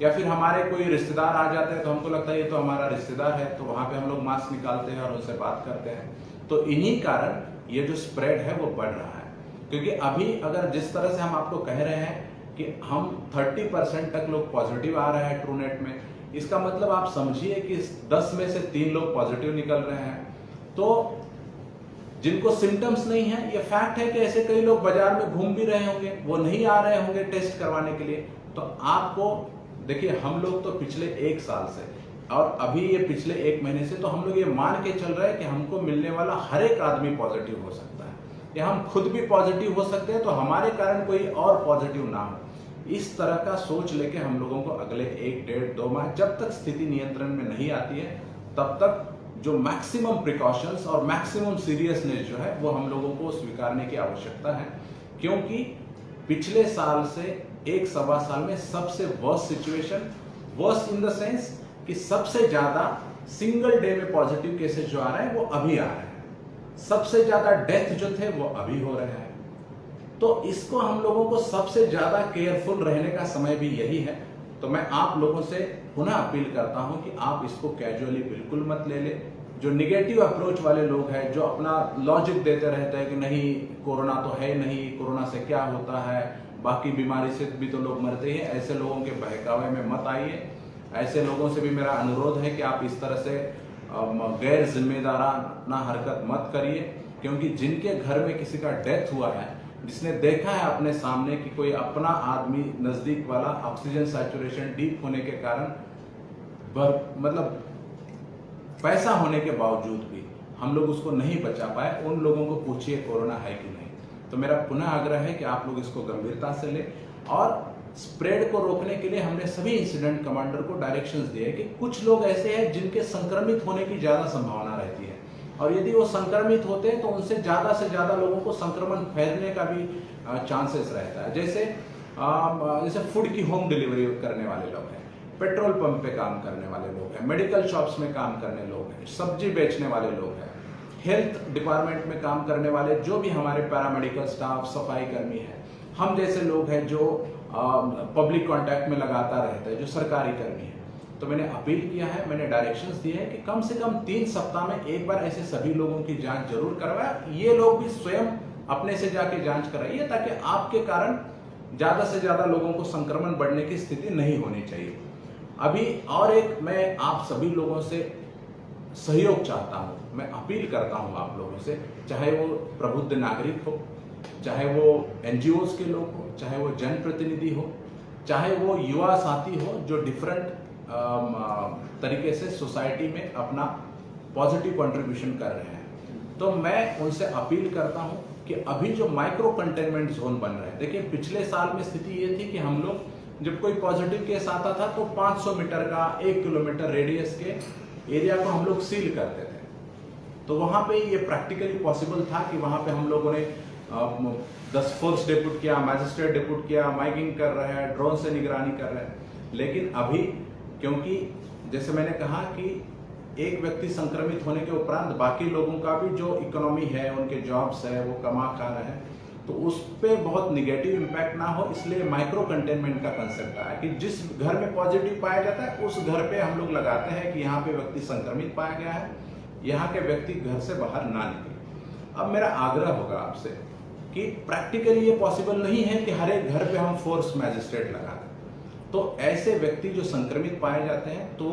या फिर हमारे कोई रिश्तेदार आ जाते हैं तो हमको लगता है ये तो हमारा रिश्तेदार है, तो वहां पे हम लोग मास्क निकालते हैं और उनसे बात करते हैं। तो इन्हीं कारण ये जो स्प्रेड है वो बढ़ रहा है, क्योंकि अभी अगर जिस तरह से हम आपको कह रहे हैं कि हम 30% तक लोग पॉजिटिव आ रहे हैं ट्रूनेट में, इसका मतलब आप समझिए कि 10 में से 3 लोग पॉजिटिव निकल रहे हैं। तो जिनको सिम्टम्स नहीं है, ये फैक्ट है कि ऐसे कई लोग बाजार में घूम भी रहे होंगे, वो नहीं आ रहे होंगे टेस्ट करवाने के लिए। तो आपको देखिए, हम लोग तो पिछले 1 साल से और अभी ये पिछले 1 महीने से तो हम लोग ये मान के चल रहे हैं कि हमको मिलने वाला हर एक आदमी पॉजिटिव हो सकता है, या हम खुद भी पॉजिटिव हो सकते हैं, तो हमारे कारण कोई और पॉजिटिव ना हो। इस तरह का सोच लेके हम लोगों को अगले 1, 1.5, 2 माह, जब तक स्थिति नियंत्रण में नहीं आती है, तब तक जो मैक्सिमम प्रिकॉशंस और मैक्सिमम सीरियसनेस जो है वो हम लोगों को स्वीकारने की आवश्यकता है। क्योंकि पिछले साल से 1-1.25 साल में सबसे worst situation, worst in the sense कि सबसे ज्यादा सिंगल डे में पॉजिटिव केसेस जो आ रहे हैं वो अभी आ रहे हैं, सबसे ज्यादा डेथ जो थे वो अभी हो रहे हैं। तो इसको हम लोगों को सबसे ज्यादा केयरफुल रहने का समय भी यही है। तो मैं आप लोगों से पुनः अपील करता हूं कि आप इसको कैजुअली बिल्कुल मत ले ले। जो निगेटिव अप्रोच वाले लोग हैं, जो अपना लॉजिक देते रहते हैं कि नहीं कोरोना तो है नहीं, कोरोना से क्या होता है, बाकी बीमारी से भी तो लोग मरते हैं, ऐसे लोगों के बहकावे में मत आइए। ऐसे लोगों से भी मेरा अनुरोध है कि आप इस तरह से गैर जिम्मेदाराना हरकत मत करिए, क्योंकि जिनके घर में किसी का डेथ हुआ है, जिसने देखा है अपने सामने कि कोई अपना आदमी नजदीक वाला ऑक्सीजन सैचुरेशन डीप होने के कारण मतलब पैसा होने के बावजूद भी हम लोग उसको नहीं बचा पाए, उन लोगों को पूछिए कोरोना है कि नहीं। तो मेरा पुनः आग्रह है कि आप लोग इसको गंभीरता से लें, और स्प्रेड को रोकने के लिए हमने सभी इंसिडेंट कमांडर को डायरेक्शंस दिए कि कुछ लोग ऐसे हैं जिनके संक्रमित होने की ज्यादा संभावना रहती है, और यदि वो संक्रमित होते हैं तो उनसे ज्यादा से ज्यादा लोगों को संक्रमण फैलने का भी चांसेस रहता है। जैसे फूड की होम डिलीवरी करने वाले लोग हैं, पेट्रोल पंप पे काम करने वाले लोग हैं, मेडिकल शॉप्स में काम करने लोग हैं, सब्जी बेचने वाले लोग हैं, हेल्थ डिपार्टमेंट में काम करने वाले जो भी हमारे पैरामेडिकल स्टाफ, सफाई कर्मी हैं, हम जैसे लोग हैं जो पब्लिक कांटेक्ट में लगातार रहते हैं, जो सरकारी कर्मी हैं। तो मैंने अपील किया है, मैंने डायरेक्शंस दिए हैं कि कम से कम 3 सप्ताह में एक बार ऐसे सभी लोगों की जांच जरूर करवाएं। ये लोग भी स्वयं अपने से जाके जांच कराइए, ताकि आपके कारण ज्यादा से ज्यादा लोगों को संक्रमण बढ़ने की स्थिति नहीं होनी चाहिए। अभी और एक मैं आप सभी लोगों से सहयोग चाहता हूं, मैं अपील करता हूं आप लोगों से, चाहे वो प्रबुद्ध नागरिक हो, चाहे वो एनजीओज के लोग हो, चाहे वो जनप्रतिनिधि हो, चाहे वो युवा साथी हो जो डिफरेंट तरीके से सोसाइटी में अपना पॉजिटिव कंट्रीब्यूशन कर रहे हैं। तो मैं उनसे अपील करता हूं कि अभी जो माइक्रो कंटेनमेंट जोन बन रहे हैं, देखिए पिछले साल में स्थिति ये थी कि हम लोग जब कोई पॉजिटिव केस आता था तो 500 मीटर का 1 किलोमीटर रेडियस के एरिया को हम लोग सील करते थे। तो वहाँ पे ये प्रैक्टिकली पॉसिबल था कि वहाँ पे हम लोगों ने 10 फोर्स डिप्यूट किया, मैजिस्ट्रेट डिप्यूट किया, माइकिंग कर रहे हैं, ड्रोन से निगरानी कर रहे हैं। लेकिन अभी क्योंकि जैसे मैंने कहा कि एक व्यक्ति संक्रमित होने के उपरांत बाकी लोगों का भी जो इकोनॉमी है, उनके जॉब्स है, वो कमा खा रहे हैं, तो उस पर बहुत निगेटिव इम्पैक्ट ना हो, इसलिए माइक्रो कंटेनमेंट का कंसेप्ट आया कि जिस घर में पॉजिटिव पाया जाता है उस घर पे हम लोग लगाते हैं कि यहाँ पे व्यक्ति संक्रमित पाया गया है, यहाँ के व्यक्ति घर से बाहर ना निकले। अब मेरा आग्रह होगा आपसे कि प्रैक्टिकली ये पॉसिबल नहीं है कि हर एक घर पे हम फोर्स मैजिस्ट्रेट लगा दें, तो ऐसे व्यक्ति जो संक्रमित पाए जाते हैं तो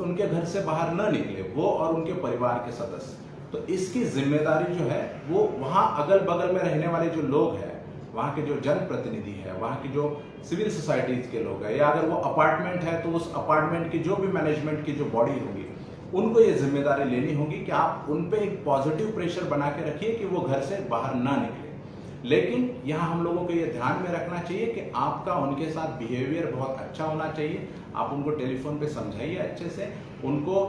उनके घर से बाहर न निकले, वो और उनके परिवार के सदस्य। तो इसकी जिम्मेदारी जो है वो वहाँ अगल बगल में रहने वाले जो लोग हैं, वहाँ के जो जनप्रतिनिधि है, वहाँ की जो सिविल सोसाइटीज के लोग हैं, या अगर वो अपार्टमेंट है तो उस अपार्टमेंट की जो भी मैनेजमेंट की जो बॉडी होगी, उनको ये जिम्मेदारी लेनी होगी कि आप उन पे एक पॉजिटिव प्रेशर बना के रखिए कि वो घर से बाहर ना निकले। लेकिन यहाँ हम लोगों को ये ध्यान में रखना चाहिए कि आपका उनके साथ बिहेवियर बहुत अच्छा होना चाहिए। आप उनको टेलीफोन पे समझाइए अच्छे से, उनको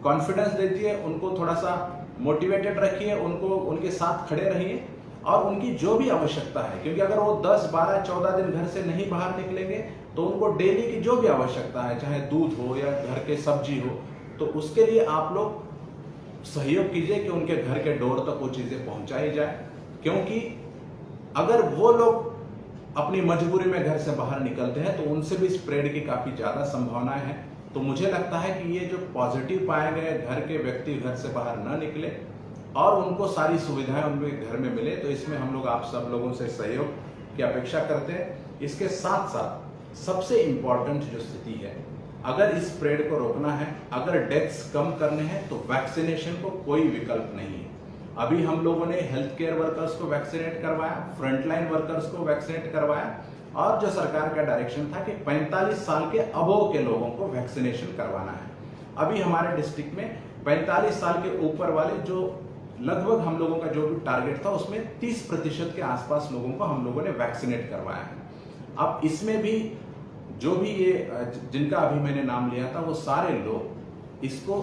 कॉन्फिडेंस दीजिए, उनको थोड़ा सा मोटिवेटेड रखिए, उनको उनके साथ खड़े रहिए और उनकी जो भी आवश्यकता है, क्योंकि अगर वो 10, 12, 14 दिन घर से नहीं बाहर निकलेंगे तो उनको डेली की जो भी आवश्यकता है, चाहे दूध हो या घर के सब्जी हो, तो उसके लिए आप लोग सहयोग कीजिए कि उनके घर के डोर तक वो चीजें पहुंचाई जाए। क्योंकि अगर वो लोग अपनी मजबूरी में घर से बाहर निकलते हैं तो उनसे भी स्प्रेड की काफी ज्यादा संभावनाएं हैं। तो मुझे लगता है कि ये जो पॉजिटिव पाए गए घर के व्यक्ति घर से बाहर न निकले और उनको सारी सुविधाएं उनके घर में मिले, तो इसमें हम लोग आप सब लोगों से सहयोग की अपेक्षा करते हैं। इसके साथ साथ सबसे इंपॉर्टेंट जो स्थिति है, अगर इस स्प्रेड को रोकना है, अगर डेथ्स कम करने हैं, तो वैक्सीनेशन को कोई विकल्प नहीं है। अभी हम लोगों ने हेल्थ केयर वर्कर्स को वैक्सीनेट करवाया, फ्रंटलाइन वर्कर्स को वैक्सीनेट करवाया, और जो सरकार का डायरेक्शन था कि 45 साल के अबव के लोगों को वैक्सीनेशन करवाना है। अभी हमारे डिस्ट्रिक्ट में 45 साल के ऊपर वाले जो लगभग हम लोगों का जो भी टारगेट था, उसमें 30% के आसपास लोगों को हम लोगों ने वैक्सीनेट करवाया है। अब इसमें भी जो भी ये जिनका अभी मैंने नाम लिया था, वो सारे लोग इसको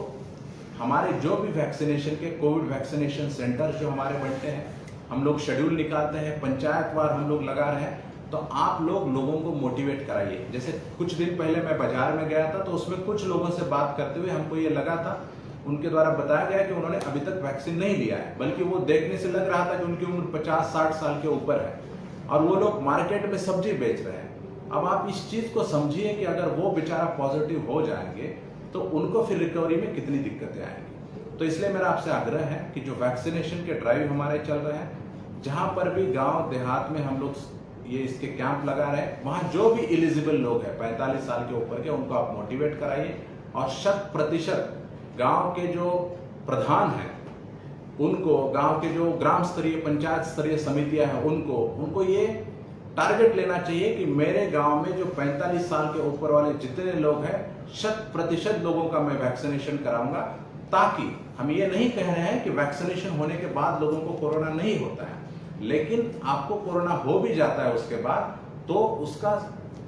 हमारे जो भी वैक्सीनेशन के कोविड वैक्सीनेशन सेंटर जो हमारे बनते हैं, हम लोग शेड्यूल निकालते हैं, पंचायतवार हम लोग लगा रहे हैं, तो आप लोग लोगों को मोटिवेट कराइए। जैसे कुछ दिन पहले मैं बाजार में गया था, तो उसमें कुछ लोगों से बात करते हुए हमको ये लगा था, उनके द्वारा बताया गया कि उन्होंने अभी तक वैक्सीन नहीं लिया है, बल्कि वो देखने से लग रहा था कि उनकी उम्र 50-60 साल के ऊपर है और वो लोग मार्केट में सब्जी बेच रहे हैं। अब आप इस चीज को समझिए कि अगर वो बेचारा पॉजिटिव हो जाएंगे तो उनको फिर रिकवरी में कितनी दिक्कतें आएंगी। तो इसलिए मेरा आपसे आग्रह है कि जो वैक्सीनेशन के ड्राइव हमारे चल रहे हैं, जहां पर भी गांव देहात में हम लोग ये इसके कैंप लगा रहे हैं, वहां जो भी एलिजिबल लोग हैं 45 साल के ऊपर के, उनको आप मोटिवेट कराइए और 100% गांव के जो प्रधान हैं उनको, गांव के जो ग्राम स्तरीय पंचायत स्तरीय समितियां हैं उनको ये टारगेट लेना चाहिए कि मेरे गांव में जो 45 साल के ऊपर वाले जितने लोग हैं, 100% लोगों का मैं वैक्सीनेशन कराऊंगा, ताकि हम ये नहीं कह रहे हैं कि वैक्सीनेशन होने के बाद लोगों को कोरोना नहीं होता है, लेकिन आपको कोरोना हो भी जाता है उसके बाद, तो उसका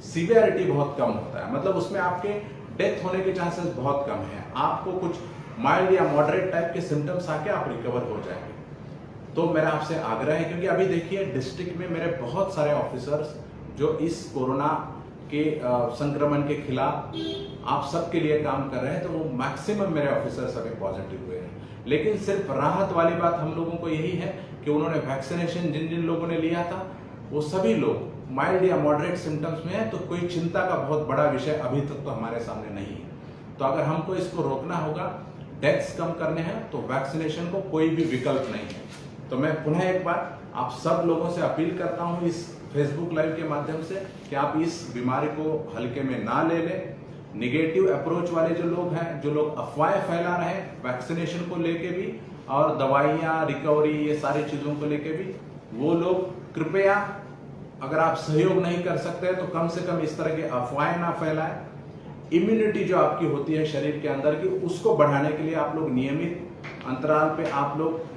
सीवियरिटी बहुत कम होता है, मतलब उसमें आपके डेथ होने के चांसेस बहुत कम है। आपको कुछ माइल्ड या मॉडरेट टाइप के सिम्टम्स आके आप रिकवर हो जाएंगे। तो मेरा आपसे आग्रह है, क्योंकि अभी देखिए डिस्ट्रिक्ट में मेरे बहुत सारे ऑफिसर्स जो इस कोरोना के संक्रमण के खिलाफ आप सबके लिए काम कर रहे हैं, तो वो मैक्सिमम मेरे ऑफिसर्स अभी पॉजिटिव हुए हैं। लेकिन सिर्फ राहत वाली बात हम लोगों को यही है कि उन्होंने वैक्सीनेशन जिन जिन लोगों ने लिया था, वो सभी लोग माइल्ड या मॉडरेट सिम्टम्स में है, तो कोई चिंता का बहुत बड़ा विषय अभी तक तो हमारे सामने नहीं है। तो अगर हमको इसको रोकना होगा, डेथ्स कम करने हैं, तो वैक्सीनेशन को कोई भी विकल्प नहीं है। तो मैं पुनः एक बार आप सब लोगों से अपील करता हूं इस फेसबुक लाइव के माध्यम से कि आप इस बीमारी को हल्के में ना ले लें। निगेटिव अप्रोच वाले जो लोग हैं, जो लोग अफवाहें फैला रहे हैं वैक्सीनेशन को लेके भी और दवाइयाँ, रिकवरी, ये सारी चीजों को लेके भी, वो लोग कृपया, अगर आप सहयोग नहीं कर सकते तो कम से कम इस तरह के अफवाहें ना फैलाएं। इम्यूनिटी जो आपकी होती है शरीर के अंदर की, उसको बढ़ाने के लिए आप लोग नियमित अंतराल पे आप लोग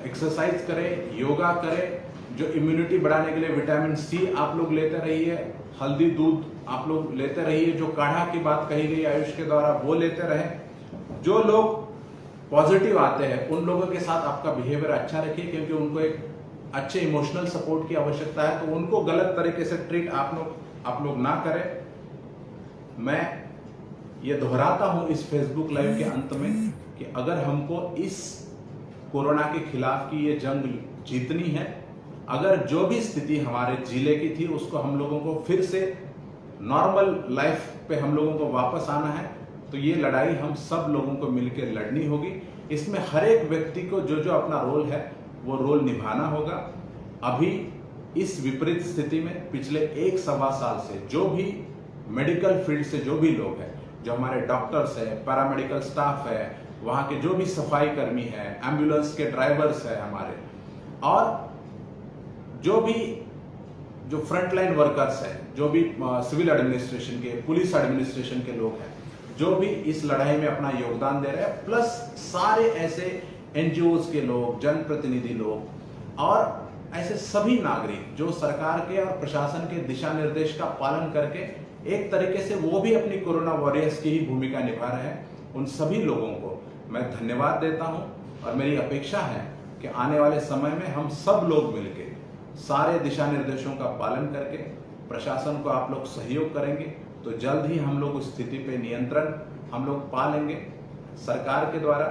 एक्सरसाइज करें, योगा करें। जो इम्यूनिटी बढ़ाने के लिए विटामिन सी आप लोग लेते रहिए, हल्दी दूध आप लोग लेते रहिए, जो काढ़ा की बात कही गई आयुष के द्वारा वो लेते रहें। जो लोग पॉजिटिव आते हैं उन लोगों के साथ आपका बिहेवियर अच्छा रखिए, क्योंकि उनको एक अच्छे इमोशनल सपोर्ट की आवश्यकता है, तो उनको गलत तरीके से ट्रीट आप लोग ना करें। मैं ये दोहराता हूं इस फेसबुक लाइव के अंत में कि अगर हमको इस कोरोना के खिलाफ की ये जंग जीतनी है, अगर जो भी स्थिति हमारे जिले की थी उसको हम लोगों को फिर से नॉर्मल लाइफ पे हम लोगों को वापस आना है, तो ये लड़ाई हम सब लोगों को मिलकर लड़नी होगी। इसमें हर एक व्यक्ति को जो जो अपना रोल है वो रोल निभाना होगा। अभी इस विपरीत स्थिति में पिछले 1-1.25 साल से जो भी मेडिकल फील्ड से जो भी लोग हैं, जो हमारे डॉक्टर्स है, पैरामेडिकल स्टाफ है, वहाँ के जो भी सफाई कर्मी है, एम्बुलेंस के ड्राइवर्स है हमारे, और जो फ्रंटलाइन वर्कर्स है, जो भी सिविल एडमिनिस्ट्रेशन के, पुलिस एडमिनिस्ट्रेशन के लोग हैं, जो भी इस लड़ाई में अपना योगदान दे रहे हैं, प्लस सारे ऐसे एनजीओज के लोग, जनप्रतिनिधि लोग और ऐसे सभी नागरिक जो सरकार के और प्रशासन के दिशा निर्देश का पालन करके एक तरीके से वो भी अपनी कोरोना वॉरियर्स की ही भूमिका निभा रहे हैं, उन सभी लोगों को मैं धन्यवाद देता हूं। और मेरी अपेक्षा है कि आने वाले समय में हम सब लोग मिलकर सारे दिशा निर्देशों का पालन करके प्रशासन को आप लोग सहयोग करेंगे तो जल्द ही हम लोग उस स्थिति पे नियंत्रण हम लोग पा लेंगे। सरकार के द्वारा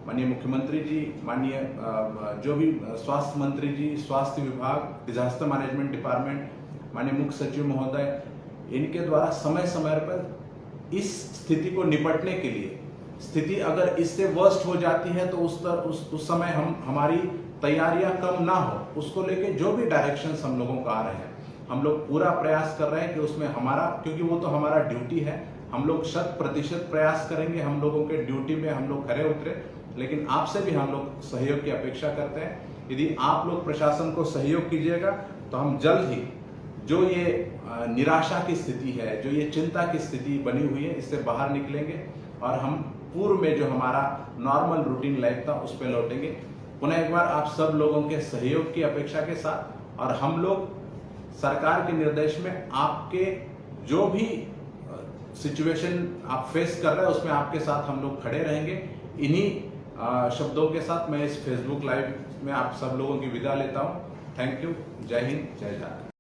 माननीय मुख्यमंत्री जी, माननीय जो भी स्वास्थ्य मंत्री जी, स्वास्थ्य विभाग, डिजास्टर मैनेजमेंट डिपार्टमेंट, माननीय मुख्य सचिव महोदय, इनके द्वारा समय समय पर इस स्थिति को निपटने के लिए, स्थिति अगर इससे वर्स्ट हो जाती है तो उस समय हमारी तैयारियां कम ना हो, उसको लेके जो भी डायरेक्शंस हम लोगों को आ रहे हैं, हम लोग पूरा प्रयास कर रहे हैं कि उसमें हमारा, क्योंकि वो तो हमारा ड्यूटी है, हम लोग 100% प्रयास करेंगे, हम लोगों के ड्यूटी में हम लोग खरे उतरे। लेकिन आपसे भी हम लोग सहयोग की अपेक्षा करते हैं। यदि आप लोग प्रशासन को सहयोग कीजिएगा तो हम जल्द ही जो ये निराशा की स्थिति है, जो ये चिंता की स्थिति बनी हुई है, इससे बाहर निकलेंगे और हम पूर्व में जो हमारा नॉर्मल रूटीन लाइफ था उस पर लौटेंगे। पुनः एक बार आप सब लोगों के सहयोग की अपेक्षा के साथ, और हम लोग सरकार के निर्देश में आपके जो भी सिचुएशन आप फेस कर रहे हैं उसमें आपके साथ हम लोग खड़े रहेंगे। इन्हीं शब्दों के साथ मैं इस फेसबुक लाइव में आप सब लोगों की विदा लेता हूं। Thank you. जय हिंद, जय झारखंड।